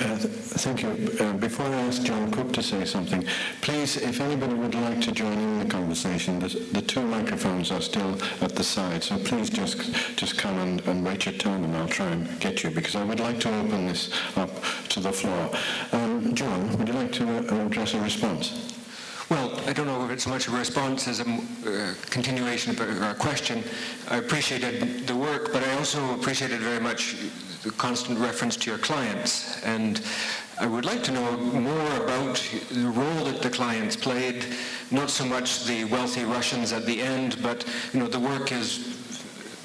Thank you. Before I ask John Cook to say something, please, if anybody would like to join in the conversation, the two microphones are still at the side, so please just come and wait your turn, and I'll try and get you, because I would like to open this up to the floor. John, would you like to address a response? Well, I don't know if it's so much a response as a continuation or a question. I appreciated the work, but I also appreciated very much the constant reference to your clients. And I would like to know more about the role that the clients played, not so much the wealthy Russians at the end, but the work is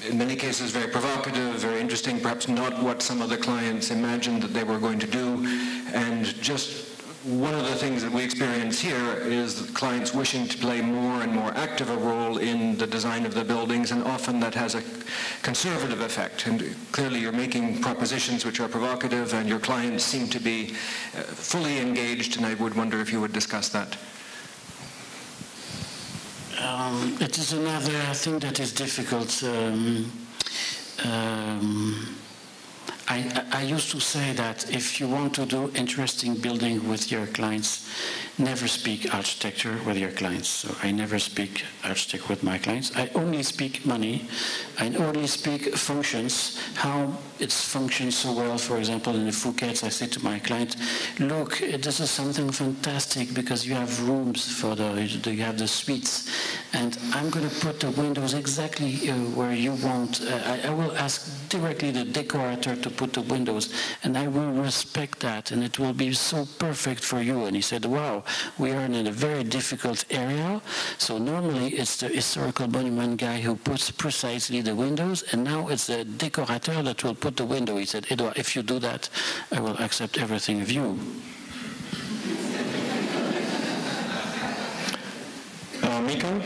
in many cases very provocative, very interesting, perhaps not what some of the clients imagined that they were going to do. And just one of the things that we experience here is clients wishing to play more and more active a role in the design of the buildings, and often that has a conservative effect. And clearly you're making propositions which are provocative, and your clients seem to be fully engaged, and I would wonder if you would discuss that. It is another thing that is difficult. I used to say that if you want to do interesting building with your clients, never speak architecture with your clients. So I never speak architecture with my clients. I only speak money. I only speak functions, how it functions so well. For example, in the Fouquet's, I say to my client, look, this is something fantastic because you have rooms for you have the suites. And I'm going to put the windows exactly where you want. I will ask directly the decorator to put the windows, and I will respect that, and it will be so perfect for you. And he said, wow, we are in a very difficult area, so normally it's the historical monument guy who puts precisely the windows, and now it's the decorator that will put the window. He said, Edouard, if you do that, I will accept everything of you. Miko?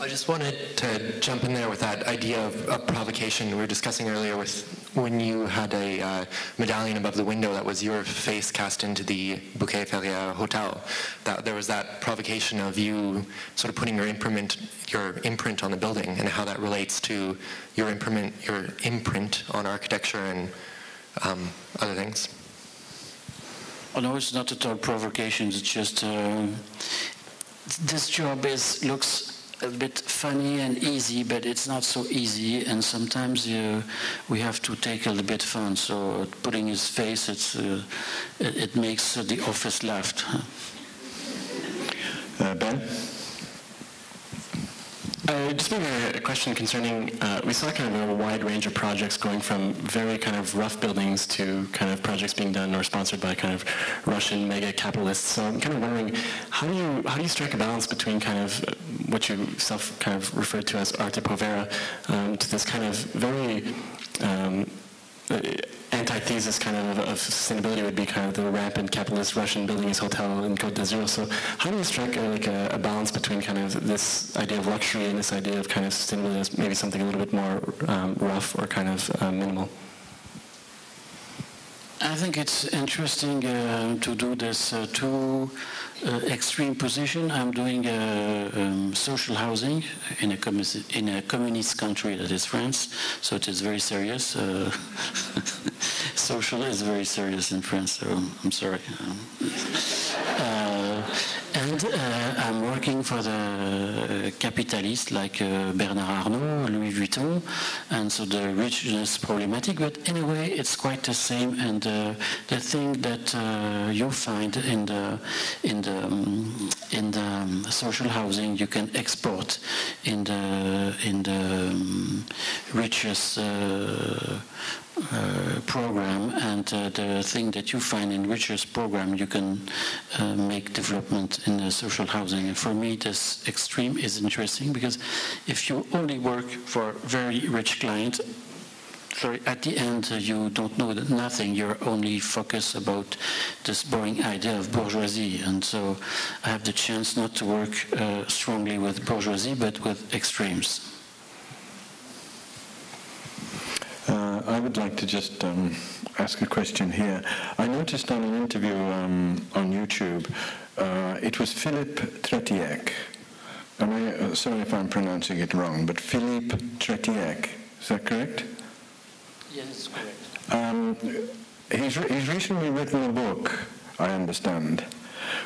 I just wanted to jump in there with that idea of provocation we were discussing earlier with when you had a medallion above the window that was your face cast into the Bouquet Ferrière Hotel. That there was that provocation of you sort of putting your imprint on the building and how that relates to your imprint on architecture and other things. Oh, no, it's not at all provocation. It's just this job looks a bit funny and easy, but it's not so easy, and sometimes we have to take a little bit fun. So putting his face, it makes the office laugh. Ben? Just maybe a question concerning, we saw kind of a wide range of projects going from very kind of rough buildings to kind of projects being done or sponsored by kind of Russian mega capitalists. So I'm kind of wondering, how do you strike a balance between kind of what you self kind of referred to as arte povera to this kind of very antithesis kind of sustainability would be kind of the rampant capitalist Russian building his hotel in Côte d'Azur. So how do you strike a balance between kind of this idea of luxury and this idea of kind of sustainability as maybe something a little bit more rough or kind of minimal? I think it's interesting to do this two extreme position. I'm doing social housing in a communist country that is France, so it is very serious. Social is very serious in France, so I'm sorry. And I'm working for the capitalists like Bernard Arnault, Louis Vuitton, and so the richness problematic. But anyway, it's quite the same. And the thing that you find in the social housing, you can export in the richest program, and the thing that you find in richest program, you can make development in the social housing. And for me, this extreme is interesting because if you only work for very rich clients, at the end you don't know nothing. You're only focused about this boring idea of bourgeoisie. And so I have the chance not to work strongly with bourgeoisie, but with extremes. I would like to just ask a question here. I noticed on an interview on YouTube, it was Philippe Tretiak. Sorry if I'm pronouncing it wrong, but Philippe Tretiak, is that correct? Yes, correct. He's recently written a book, I understand.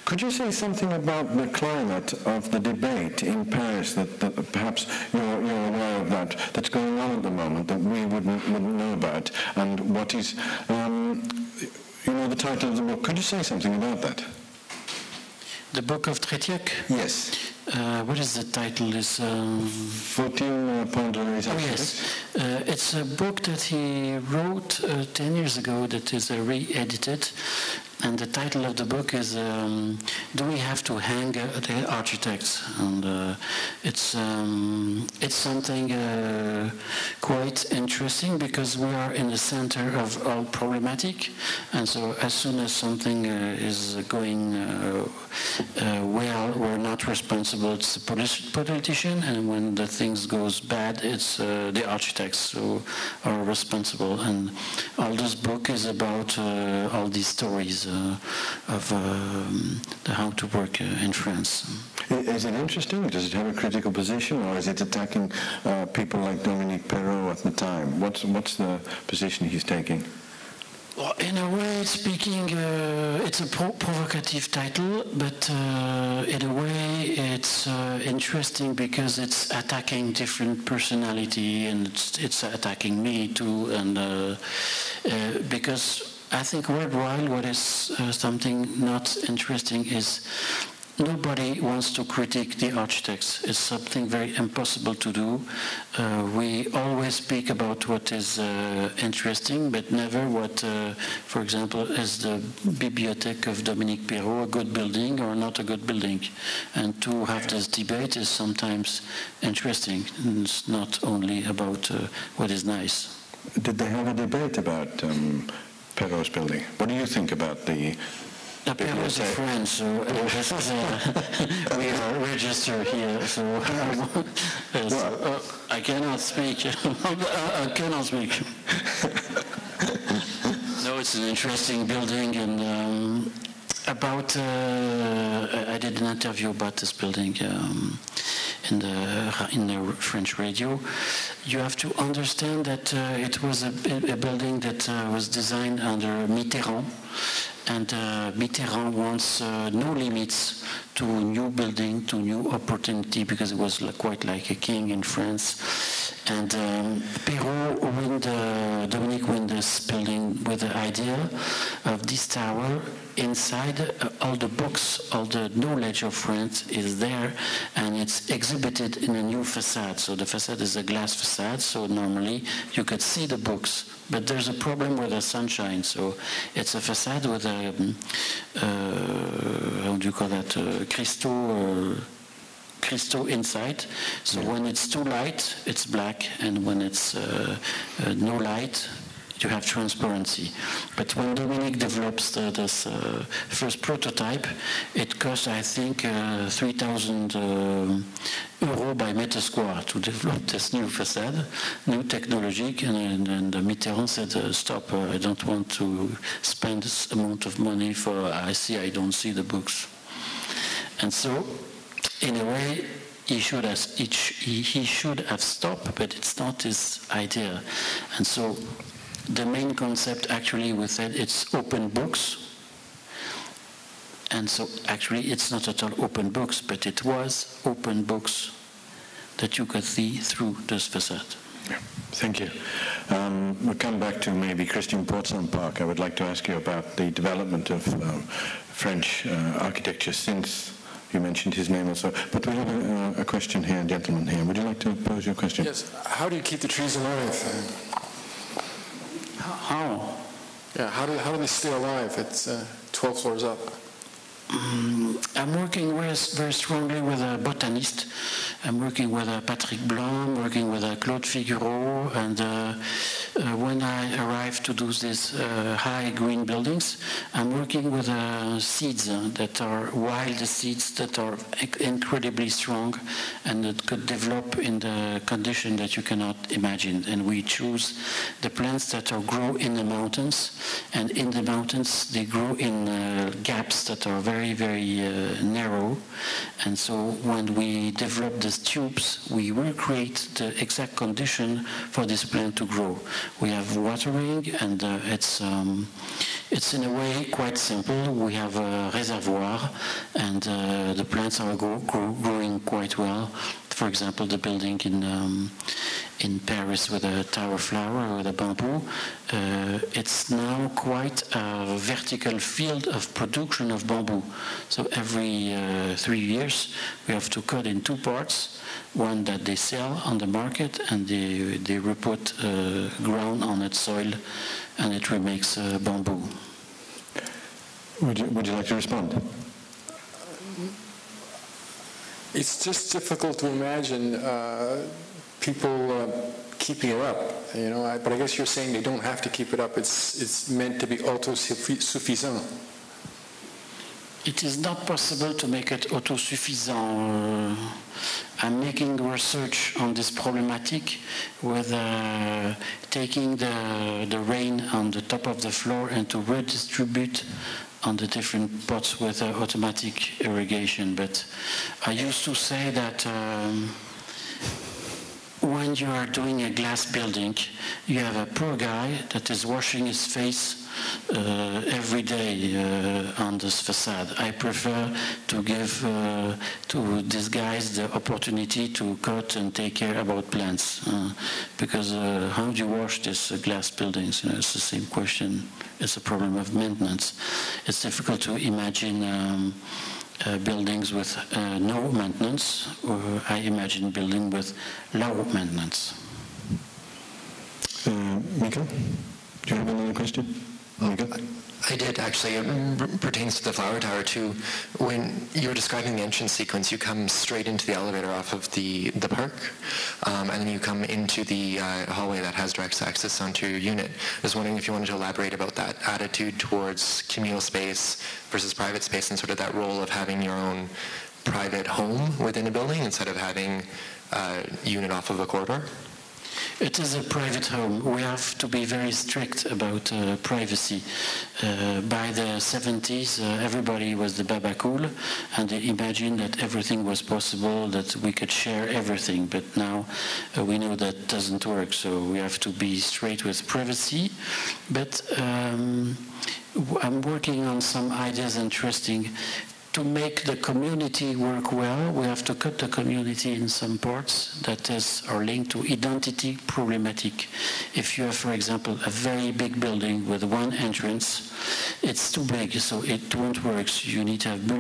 Could you say something about the climate of the debate in Paris that perhaps you're aware of that's going on at the moment that we wouldn't know about, and what is, the title of the book? Could you say something about that? The book of Tretiak? Yes. What is the title? Is 14 Points de Oh yes, it's a book that he wrote 10 years ago that is re-edited, and the title of the book is "Do We Have to Hang the Architects?" And it's something quite interesting because we are in the center of all problematic, and so as soon as something is going well, we're not responsible. It's the politician, and when the things goes bad, it's the architects who are responsible. And all this book is about all these stories of how to work in France. Is it interesting? Does it have a critical position, or is it attacking people like Dominique Perrault at the time? What's the position he's taking? Well, in a way speaking, it's a provocative title, but in a way it's interesting because it's attacking different personality, and it's attacking me too, and because I think worldwide what is something not interesting is nobody wants to critique the architects. It's something very impossible to do. We always speak about what is interesting, but never what, for example, is the Bibliothèque of Dominique Perrault a good building or not a good building? And to have this debate is sometimes interesting. And it's not only about what is nice. Did they have a debate about Perrault's building? What do you think about the Apparently it's French, so we are registered here, so I cannot speak. I cannot speak. No, it's an interesting building, and I did an interview about this building in the French radio. You have to understand that it was a building that was designed under Mitterrand, and Mitterrand wants no limits to new building, to new opportunity, because it was quite like a king in France. And Dominique won this building with the idea of this tower. Inside, all the books, all the knowledge of France is there, and it's exhibited in a new facade. So the facade is a glass facade, so normally you could see the books. But there's a problem with the sunshine, so it's a facade with a, how do you call that, crystal inside. So when it's too light, it's black, and when it's no light, you have transparency. But when Dominique develops this first prototype, it costs, I think, 3,000 euro by meter square to develop this new facade, new technology. And Mitterrand said, stop, I don't want to spend this amount of money for, I don't see the books. And so, in a way, he should have stopped, but it's not his idea. And so, the main concept actually we said it's open books, and so actually it's not at all open books, but it was open books that you could see through this facade. Yeah. Thank you. We'll come back to maybe Christian Portzamparc. I would like to ask you about the development of French architecture since you mentioned his name also. But we have a question here, a gentleman here. Would you like to pose your question? Yes. How do you keep the trees alive? How? Yeah, how do they stay alive? It's 12 floors up. I'm working very strongly with a botanist. I'm working with Patrick Blanc, I'm working with Claude Figuereau, and when I arrive to do these high green buildings, I'm working with seeds that are wild seeds that are incredibly strong and that could develop in the condition that you cannot imagine. And we choose the plants that grow in the mountains, and in the mountains they grow in gaps that are very, very narrow. And so when we develop these tubes, we recreate the exact condition for this plant to grow. We have watering, and it's in a way quite simple. We have a reservoir, and the plants are growing quite well. For example, the building in Paris with a tower flower, with a bamboo, it's now quite a vertical field of production of bamboo. So every 3 years, we have to cut in 2 parts, one that they sell on the market, and they reput ground on its soil, and it remakes bamboo. Would you like to respond? It's just difficult to imagine people keeping it up, you know. But I guess you're saying they don't have to keep it up. It's meant to be autosuffisant. It is not possible to make it autosuffisant. I'm making research on this problematic with taking the rain on the top of the floor and to redistribute on the different pots with automatic irrigation. But I used to say that when you are doing a glass building, you have a poor guy that is washing his face every day on this facade. I prefer to give to these guys the opportunity to cut and take care about plants, because how do you wash these glass buildings? You know, it's the same question. It's a problem of maintenance. It's difficult to imagine buildings with no maintenance, or I imagine building with low maintenance. Michael, do you have another question? Miguel? I did, actually. It pertains to the Flower Tower, too. When you were describing the entrance sequence, you come straight into the elevator off of the park, and then you come into the hallway that has direct access onto your unit. I was wondering if you wanted to elaborate about that attitude towards communal space versus private space, and sort of that role of having your own private home within a building instead of having a unit off of a corridor. It is a private home. We have to be very strict about privacy. By the 70s, everybody was the babakul, and they imagined that everything was possible, that we could share everything. But now we know that doesn't work, so we have to be straight with privacy. But I'm working on some ideas interesting. To make the community work well, we have to cut the community in some parts that are linked to identity problematic. If you have, for example, a very big building with one entrance, it's too big, so it won't work. So you need to have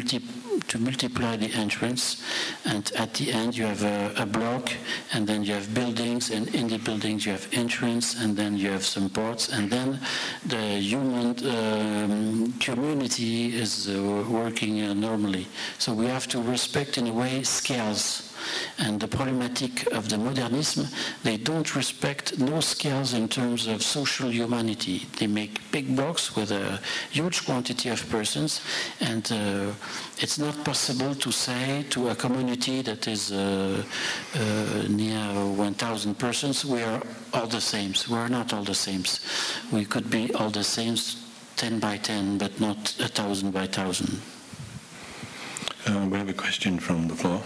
multiply the entrance, and at the end you have a block, and then you have buildings, and in the buildings you have entrance, and then you have some parts, and then the human community is working normally. So we have to respect, in a way, scales. And the problematic of the modernism, they don't respect no scales in terms of social humanity. They make big blocks with a huge quantity of persons, and it's not possible to say to a community that is near 1,000 persons, we are all the same. We are not all the same. We could be all the same 10 by 10, but not 1,000 by 1,000. We have a question from the floor.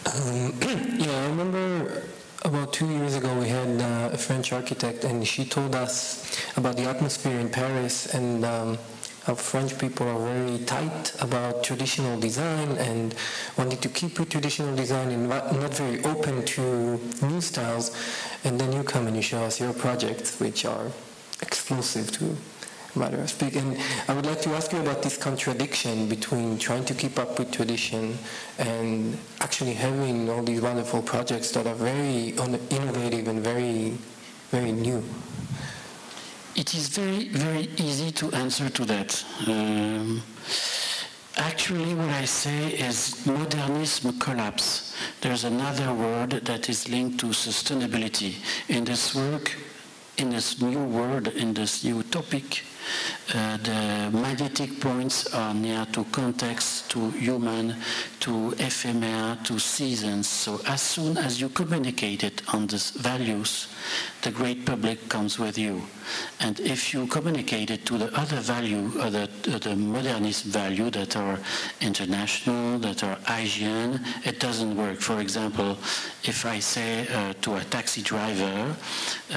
I remember about 2 years ago we had a French architect, and she told us about the atmosphere in Paris, and how French people are very tight about traditional design and wanted to keep with traditional design and not very open to new styles. And then you come and you show us your projects, which are explosive to matter of speak. And I would like to ask you about this contradiction between trying to keep up with tradition and actually having all these wonderful projects that are very innovative and very, very new. It is very, very easy to answer to that. Actually, what I say is modernism collapse. There's another word that is linked to sustainability. In this work, in this new word, in this new topic, the magnetic points are near to context, to human, to ephemeral, to seasons. So as soon as you communicate it on these values, the great public comes with you. And if you communicate it to the other value, the modernist value that are international, that are Asian, it doesn't work. For example, if I say to a taxi driver,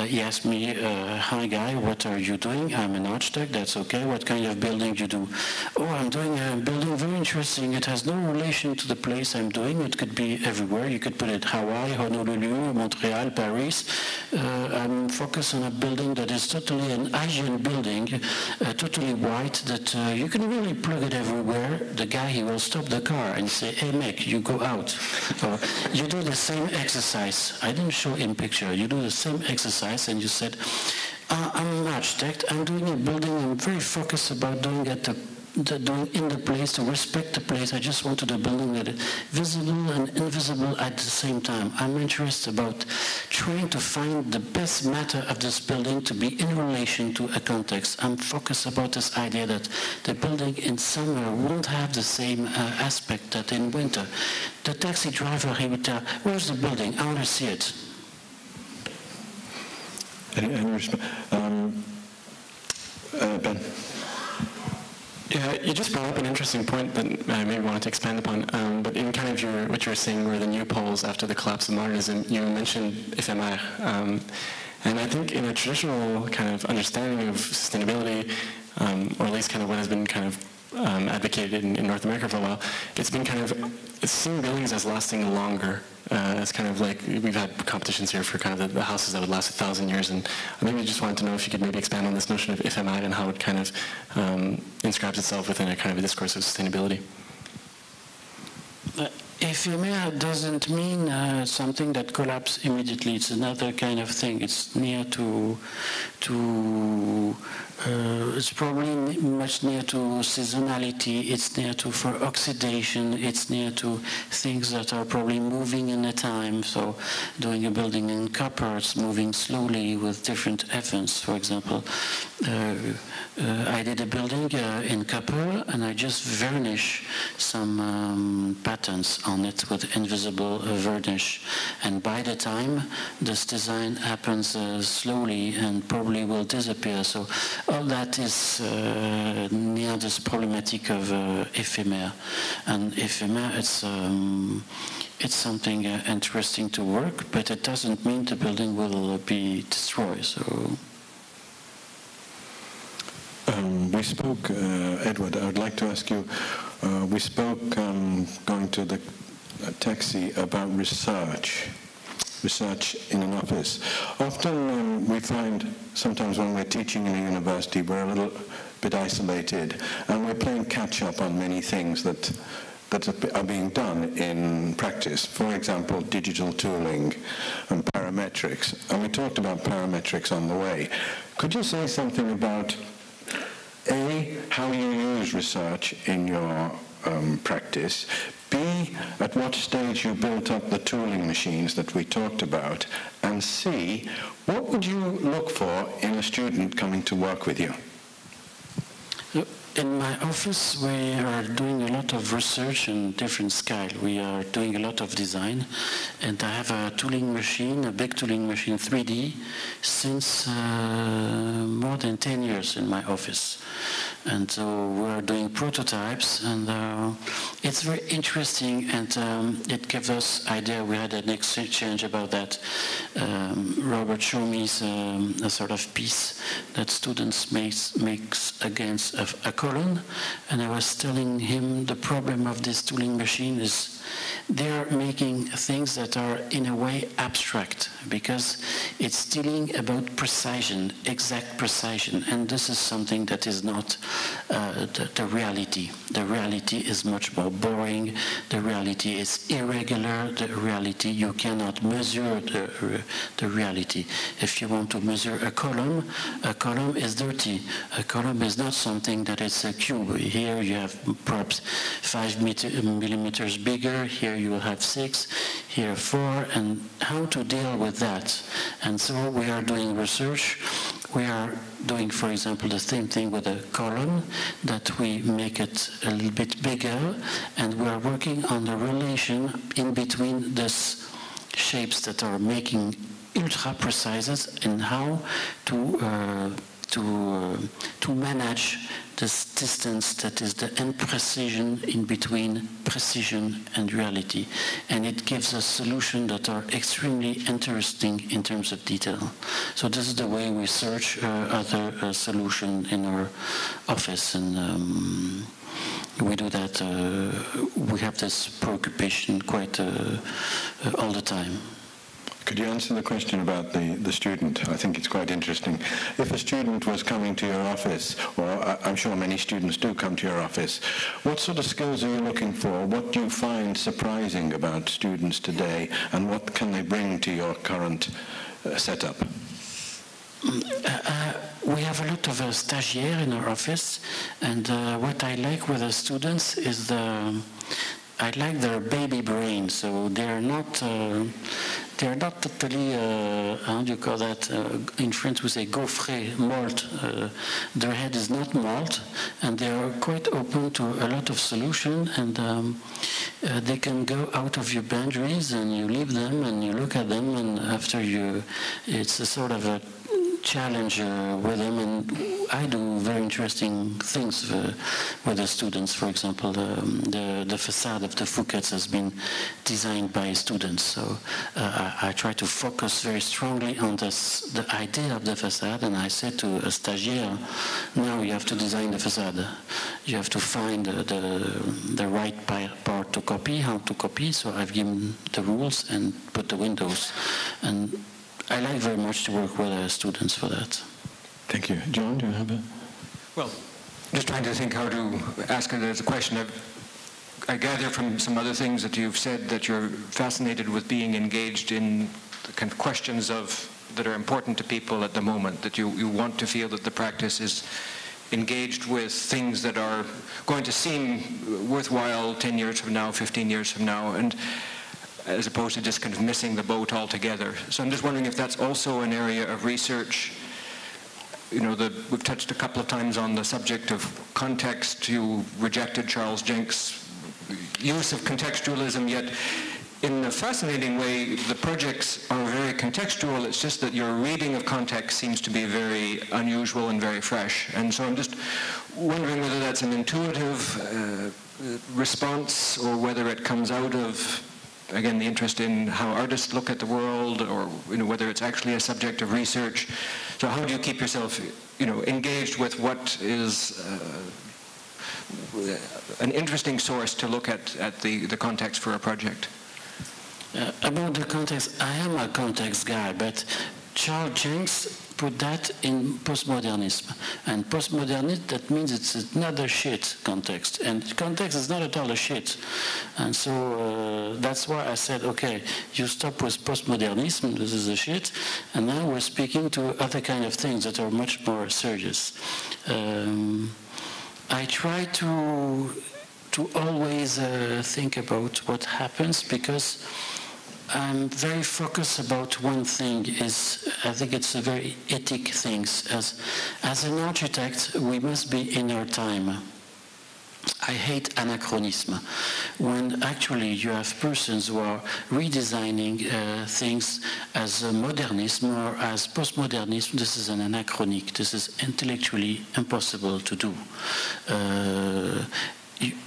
he asks me, hi guy, what are you doing? I'm an architect, that's okay. What kind of building you do? Oh, I'm doing a building very interesting. It has no relation to the place I'm doing. It could be everywhere. You could put it Hawaii, Honolulu, Montreal, Paris. I'm focused on a building that is totally an Asian building, totally white, that you can really plug it everywhere. The guy, he will stop the car and say, hey, mec, you go out. You do the same exercise. I didn't show in picture. You do the same exercise, and you said, I'm an architect. I'm doing a building. I'm very focused about doing it doing in the place, to respect the place. I just wanted a building that is visible and invisible at the same time. I'm interested about trying to find the best matter of this building to be in relation to a context. I'm focused about this idea that the building in summer won't have the same aspect that in winter. The taxi driver, he would tell, where's the building? I want to see it. Ben? Yeah, you just brought up an interesting point that I maybe wanted to expand upon. But in kind of what you were saying were the new poles after the collapse of modernism, you mentioned éphémère. And I think in a traditional kind of understanding of sustainability, or at least kind of what has been kind of advocated in North America for a while, it's been kind of seeing buildings as lasting longer. It's kind of like we've had competitions here for kind of the houses that would last 1,000 years, and maybe just wanted to know if you could maybe expand on this notion of éphémère and how it kind of inscribes itself within a kind of a discourse of sustainability. Ephemer doesn't mean something that collapses immediately. It's another kind of thing. It's near to it's probably much near to seasonality. It's near to for oxidation. It's near to things that are probably moving in a time. So doing a building in copper, it's moving slowly with different events. For example, I did a building in copper, and I just varnish some patterns on it with invisible varnish. And by the time this design happens slowly and probably will disappear. So all that is near this problematic of ephemer. And ephemer, it's something interesting to work, but it doesn't mean the building will be destroyed. So. We spoke, Edward, I would like to ask you, we spoke going to the taxi about research in an office. Often we find sometimes when we're teaching in a university we're a little bit isolated and we're playing catch up on many things that are being done in practice. For example, digital tooling and parametrics. And we talked about parametrics on the way. Could you say something about A, how you use research in your practice, B, at what stage you built up the tooling machines that we talked about, and C, what would you look for in a student coming to work with you? In my office, we are doing a lot of research in different scale. We are doing a lot of design, and I have a tooling machine, a big tooling machine, 3D, since more than 10 years in my office. And so we're doing prototypes, and it's very interesting, and it gives us idea. We had an exchange about that. Robert showed me a sort of piece that students makes against a column, and I was telling him the problem of this tooling machine is they're making things that are in a way abstract because it's dealing about precision, exact precision, and this is something that is not the reality. The reality is much more boring. The reality is irregular. The reality, you cannot measure the reality. If you want to measure a column is dirty. A column is not something that is a cube. Here you have perhaps 5 millimeters bigger. Here you will have 6. Here 4. And how to deal with that? And so we are doing research. We are doing, for example, the same thing with a column, that we make it a little bit bigger, and we are working on the relation in between these shapes that are making ultra precise and how to manage this distance that is the imprecision in between precision and reality. And it gives us solutions that are extremely interesting in terms of detail. So this is the way we search other solutions in our office, and we do that. We have this preoccupation quite all the time. Could you answer the question about the student? I think it's quite interesting. If a student was coming to your office, or I'm sure many students do come to your office, what sort of skills are you looking for? What do you find surprising about students today, and what can they bring to your current setup? We have a lot of stagiaires in our office, and what I like with the students is I like their baby brain. So they're not totally, how do you call that? In French we say gaufré, mold. Their head is not mold, and they are quite open to a lot of solutions, and they can go out of your boundaries, and you leave them, and you look at them, and after it's a sort of a challenge with them, and I do very interesting things with the students. For example, the facade of the Fouquet's has been designed by students, so I try to focus very strongly on the idea of the facade, and I said to a stagiaire, now you have to design the facade. You have to find the right part to copy, how to copy, so I've given the rules and put the windows, and I like very much to work with students for that. Thank you. John, do you have a... Well, just trying to think how to ask it as a question. I've I gather from some other things that you've said that you're fascinated with being engaged in the kind of questions that are important to people at the moment, that you want to feel that the practice is engaged with things that are going to seem worthwhile 10 years from now, 15 years from now, and as opposed to just kind of missing the boat altogether. So I'm just wondering if that's also an area of research. You know, we've touched a couple of times on the subject of context. You rejected Charles Jenks' use of contextualism, yet in a fascinating way, the projects are very contextual. It's just that your reading of context seems to be very unusual and very fresh. And so I'm just wondering whether that's an intuitive response or whether it comes out of, again, the interest in how artists look at the world, or whether it's actually a subject of research. So how do you keep yourself, engaged with what is an interesting source to look at the context for a project? About the context, I am a context guy, but Charles Jenks put that in postmodernism. And postmodernism, that means it's another shit context. And context is not at all a shit. And so that's why I said, okay, you stop with postmodernism, this is a shit, and now we're speaking to other kind of things that are much more serious. I try to always think about what happens, because I'm very focused about one thing. I think it's a very ethic thing. As an architect, we must be in our time. I hate anachronism. When actually you have persons who are redesigning things as modernism or as postmodernism, this is an anachronic. This is intellectually impossible to do.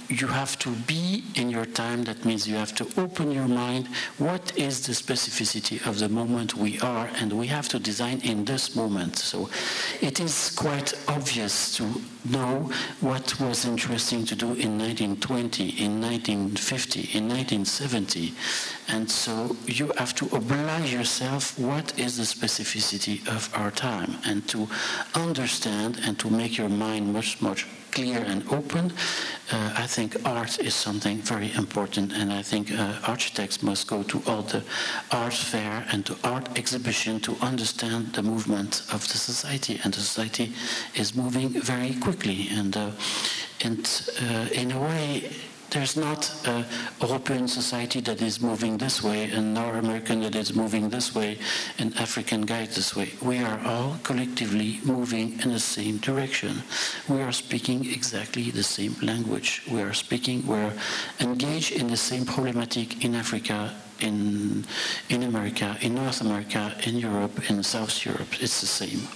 You have to be in your time. That means you have to open your mind. What is the specificity of the moment we are, and we have to design in this moment. So it is quite obvious to know what was interesting to do in 1920, in 1950, in 1970. And so you have to oblige yourself what is the specificity of our time, and to understand and to make your mind much more clear and open. I think art is something very important, and I think architects must go to all the art fair and to art exhibition to understand the movement of the society, and the society is moving very quickly, and in a way there's not an European society that is moving this way, and North American that is moving this way, and African guys this way. We are all collectively moving in the same direction. We are speaking exactly the same language. We're engaged in the same problematic in Africa, in America, in North America, in Europe, in South Europe. It's the same.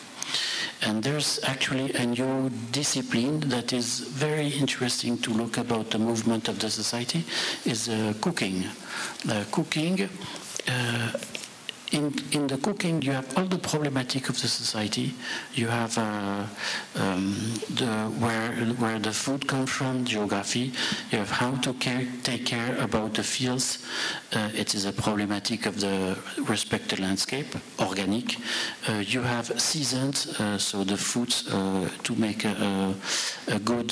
And there's actually a new discipline that is very interesting to look about the movement of the society, is cooking. Cooking, in the cooking, you have all the problematic of the society. You have where the food comes from, geography. You have how to take care about the fields. It is a problematic of the respect the landscape, organic. You have seasons, so the foods to make a good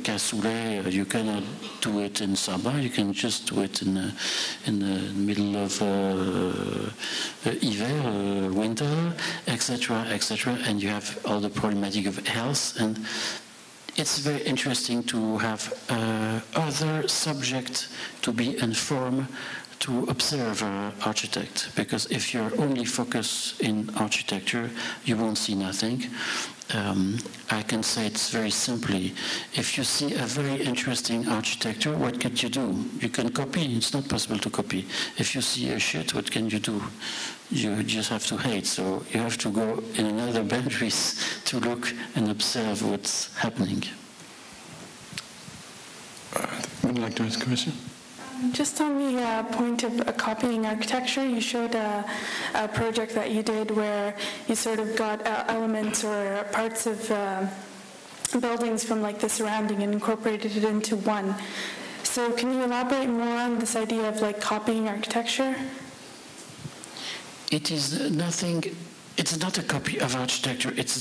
cassoulet. You cannot do it in summer. You can just do it in the middle of winter, etc., etc., and you have all the problematic of health. And it's very interesting to have other subjects to be informed, to observe architect, because if you're only focused in architecture, you won't see nothing. I can say it very simply. If you see a very interesting architecture, what can you do? You can copy. It's not possible to copy. If you see a shit, what can you do? You just have to hate. So you have to go in another boundaries to look and observe what's happening. Would you like to ask a question? Just on the point of copying architecture, you showed a project that you did where you sort of got elements or parts of buildings from like the surrounding and incorporated it into one. So can you elaborate more on this idea of like copying architecture? It is nothing It's not a copy of architecture. It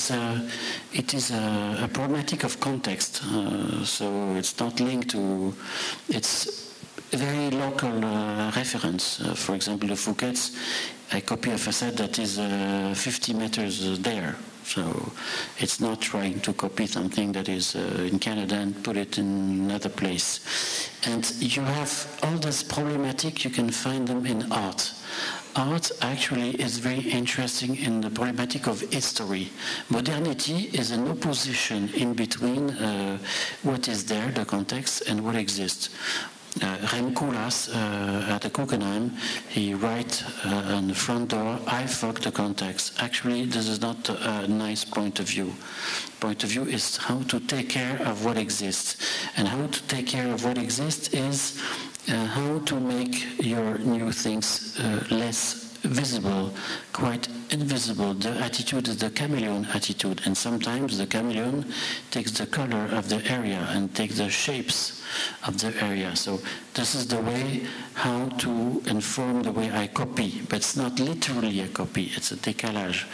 is a problematic of context. So it's not linked to. It's a very local reference. For example, the Fouquet's, I copy a facade that is 50 meters there. So it's not trying to copy something that is in Canada and put it in another place. And you have all this problematic, you can find them in art. Art actually is very interesting in the problematic of history. Modernity is an opposition in between what is there, the context, and what exists. Rem Koolhaas at the Guggenheim, he writes on the front door, I fuck the context. Actually, this is not a nice point of view. Point of view is how to take care of what exists. And how to take care of what exists is how to make your new things less visible, quite invisible. The attitude is the chameleon attitude, and sometimes the chameleon takes the color of the area and takes the shapes of the area. So this is the way how to inform the way I copy, but it's not literally a copy, it's a décalage.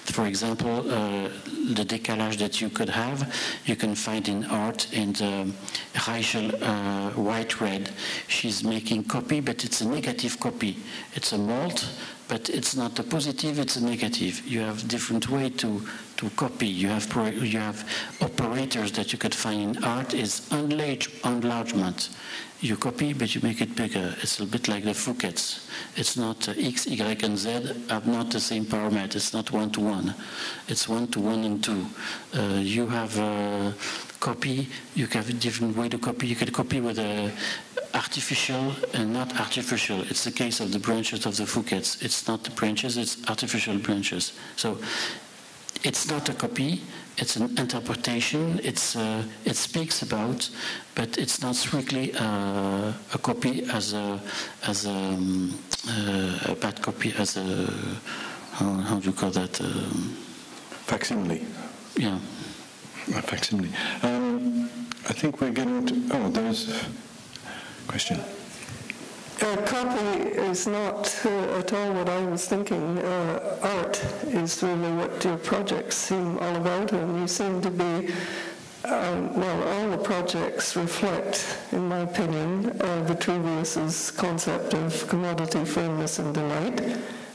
For example, the décalage that you could have, you can find in art in the Rachel White-Red. She's making copy, but it's a negative copy. It's a mold, but it's not a positive, it's a negative. You have different way to copy. You have operators that you could find in art is enlargement. You copy, but you make it bigger. It's a bit like the Fouquet's. It's not X, Y, and Z have not the same parameter. It's not 1-to-1. It's 1-to-1 and 2. You have copy. You have a different way to copy. You can copy with artificial and not artificial. It's the case of the branches of the Fouquet's. It's not the branches, it's artificial branches. So it's not a copy, it's an interpretation, it speaks about, but it's not strictly a copy as a bad copy, as a, how do you call that? Facsimile. Yeah. A facsimile. I think we're getting to, there's a question. Copy is not at all what I was thinking. Art is really what your projects seem all about, and you seem to be, all the projects reflect, in my opinion, Vitruvius's concept of commodity, firmness, and delight.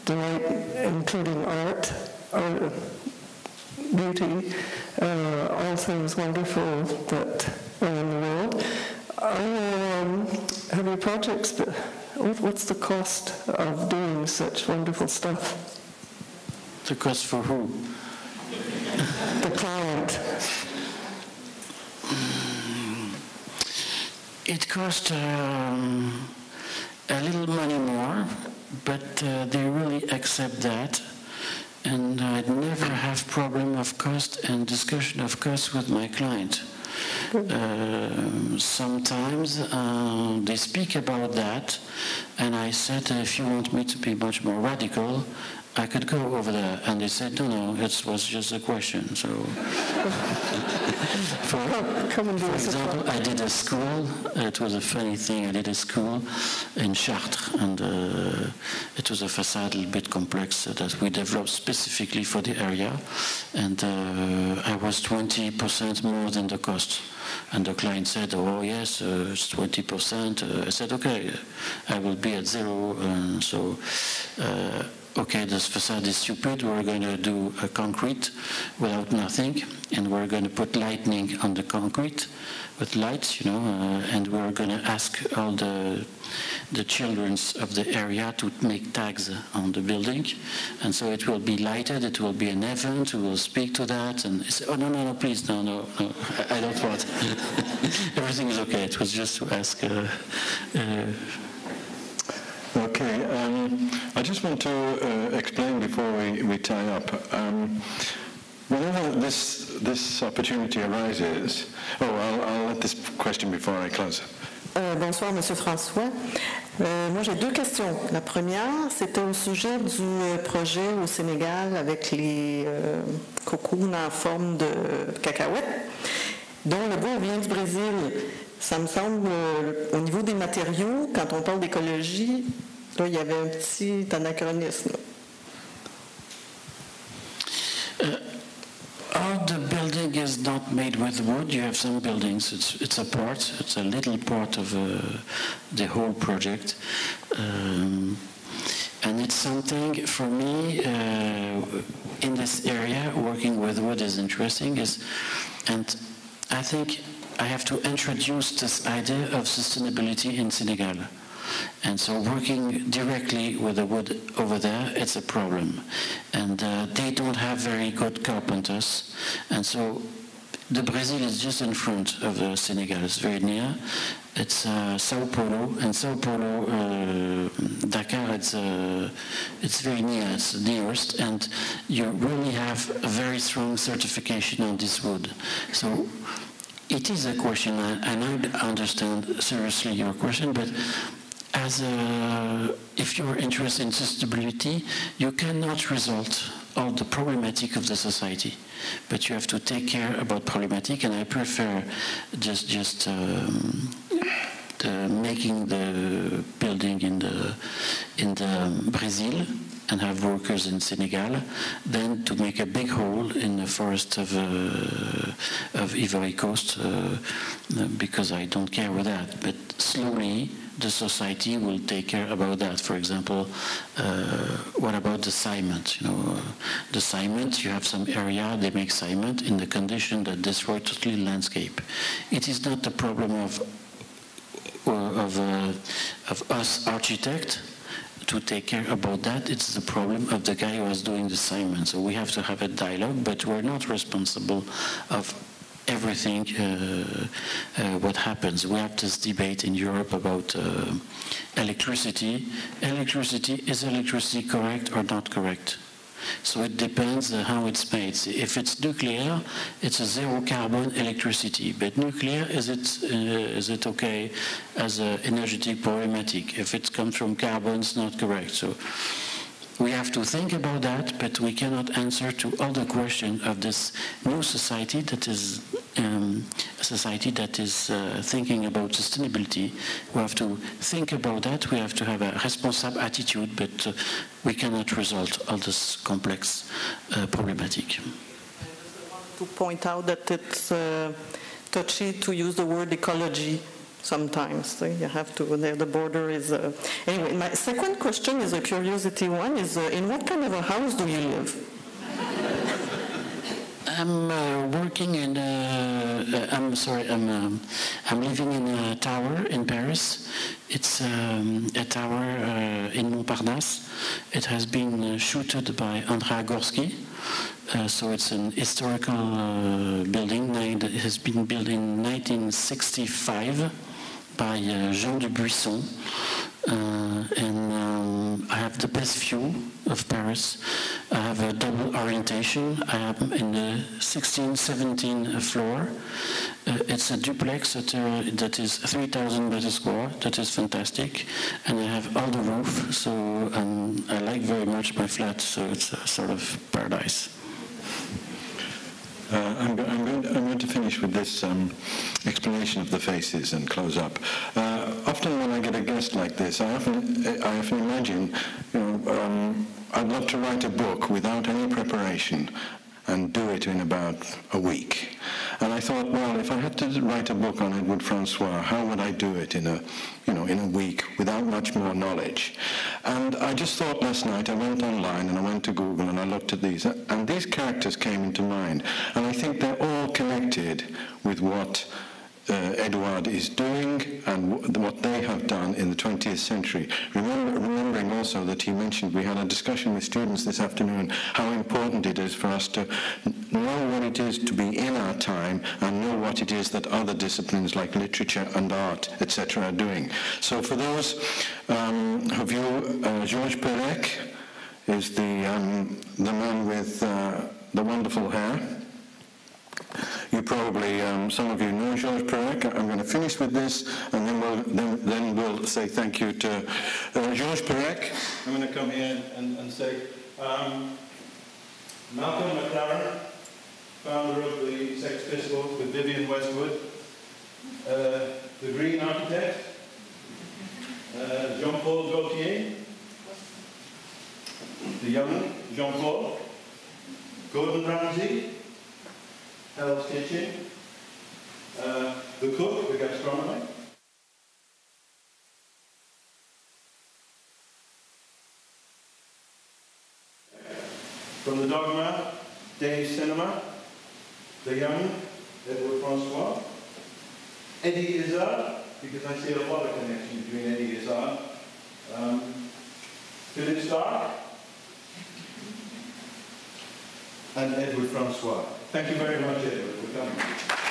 Delight including art, beauty, all things wonderful that are in the world. Have your projects, what's the cost of doing such wonderful stuff? The cost for who? The client. It costs a little money more, but they really accept that. And I never have problem of cost and discussion of cost with my client. Sometimes they speak about that, and I said, if you want me to be much more radical, I could go over there. And they said, no, it was just a question. So, for example, I did a school. It was a funny thing. I did a school in Chartres, and it was a facade a little bit complex that we developed specifically for the area. And I was 20% more than the cost. And the client said, oh yes, it's 20%. I said, okay, I will be at zero. And so, okay, this facade is stupid. We're going to do a concrete without nothing, and we're going to put lightning on the concrete with lights, and we're going to ask all the children of the area to make tags on the building, and so it will be lighted. It will be an event. We will speak to that, and say, oh no, please, no, I don't want. Everything is okay. It was just to ask. Okay, I just want to explain before we tie up. Whenever this opportunity arises, I'll let this question before I close. Bonsoir, Monsieur François. Moi, j'ai deux questions. La première, c'était au sujet du projet au Sénégal avec les cocoons en forme de cacahuètes, dont le bois vient du Brésil. Ça me semble, au niveau des matériaux, quand on parle d'écologie, là, il y avait un petit anachronisme. The building is not made with wood. You have some buildings. It's a part. It's a little part of the whole project, and it's something for me in this area. Working with wood is interesting. And I think I have to introduce this idea of sustainability in Senegal. And so working directly with the wood over there, it's a problem. And they don't have very good carpenters. And so the Brazil is just in front of Senegal. It's very near. It's Sao Paulo. And Sao Paulo, Dakar, it's very near. It's the nearest. And you really have a very strong certification on this wood. So it is a question, and I understand seriously your question, but if you're interested in sustainability, you cannot resolve all the problematic of the society, but you have to take care about problematic, and I prefer just making the building in the Brazil and have workers in Senegal than to make a big hole in the forest of Ivory Coast, because I don't care with that. But slowly, the society will take care about that. For example, what about the cement? The cement, you have some area, they make cement in the condition that destroy totally landscape. It is not the problem of us architects to take care about that. It's the problem of the guy who was doing the cement. So we have to have a dialogue, but we're not responsible of everything what happens. We have this debate in Europe about electricity. Is electricity correct or not correct? So it depends how it's made. If it's nuclear, it's a zero carbon electricity. But nuclear, is it okay as an energetic problematic? If it comes from carbon, it's not correct. So we have to think about that, but we cannot answer to all the questions of this new society that is a society that is thinking about sustainability. We have to think about that. We have to have a responsible attitude, but we cannot resolve all this complex problematic. To point out that it's touchy to use the word ecology sometimes. So you have to, the border is... Anyway, my second question is a curiosity one, is in what kind of a house do you live? I'm working in I'm living in a tower in Paris. It's a tower in Montparnasse. It has been shooted by Andrea Gorski. So it's an historical building. It has been built in 1965 by Jean Dubuisson. And I have the best view of Paris. I have a double orientation. I am in the 16th, 17th floor. It's a duplex that is 3,000 meters square. That is fantastic. And I have all the roof, so I like very much my flat, so it's a sort of paradise. I'm going to finish with this explanation of the faces and close up. Often when I get a guest like this, I often imagine, I'd love to write a book without any preparation and do it in about a week. And I thought, well, if I had to write a book on Edward Francois, how would I do it in a week without much more knowledge? And I just thought last night, I went online and I went to Google and I looked at these, and these characters came into mind. And I think they're all connected with what Edouard is doing and what they have done in the 20th century. Remembering also that he mentioned, we had a discussion with students this afternoon, how important it is for us to know what it is to be in our time and know what it is that other disciplines like literature and art, etc. are doing. So for those of you, Georges Perec is the man with the wonderful hair. You probably, some of you know Georges Perec. I'm going to finish with this, and then we'll say thank you to Georges Perec. I'm going to come here and say, Malcolm McLaren, founder of the Sex Pistols with Vivienne Westwood, the Green Architect, Jean-Paul Gaultier, the young Jean-Paul, Gordon Ramsay, Hell's Kitchen, The Cook, the gastronomy. From the Dogma, Danish Cinema, The Young, Edward Francois, Eddie Izzard, because I see a lot of connection between Eddie Izzard, Philip Stark, and Edward Francois. Thank you very much, Edward, for coming.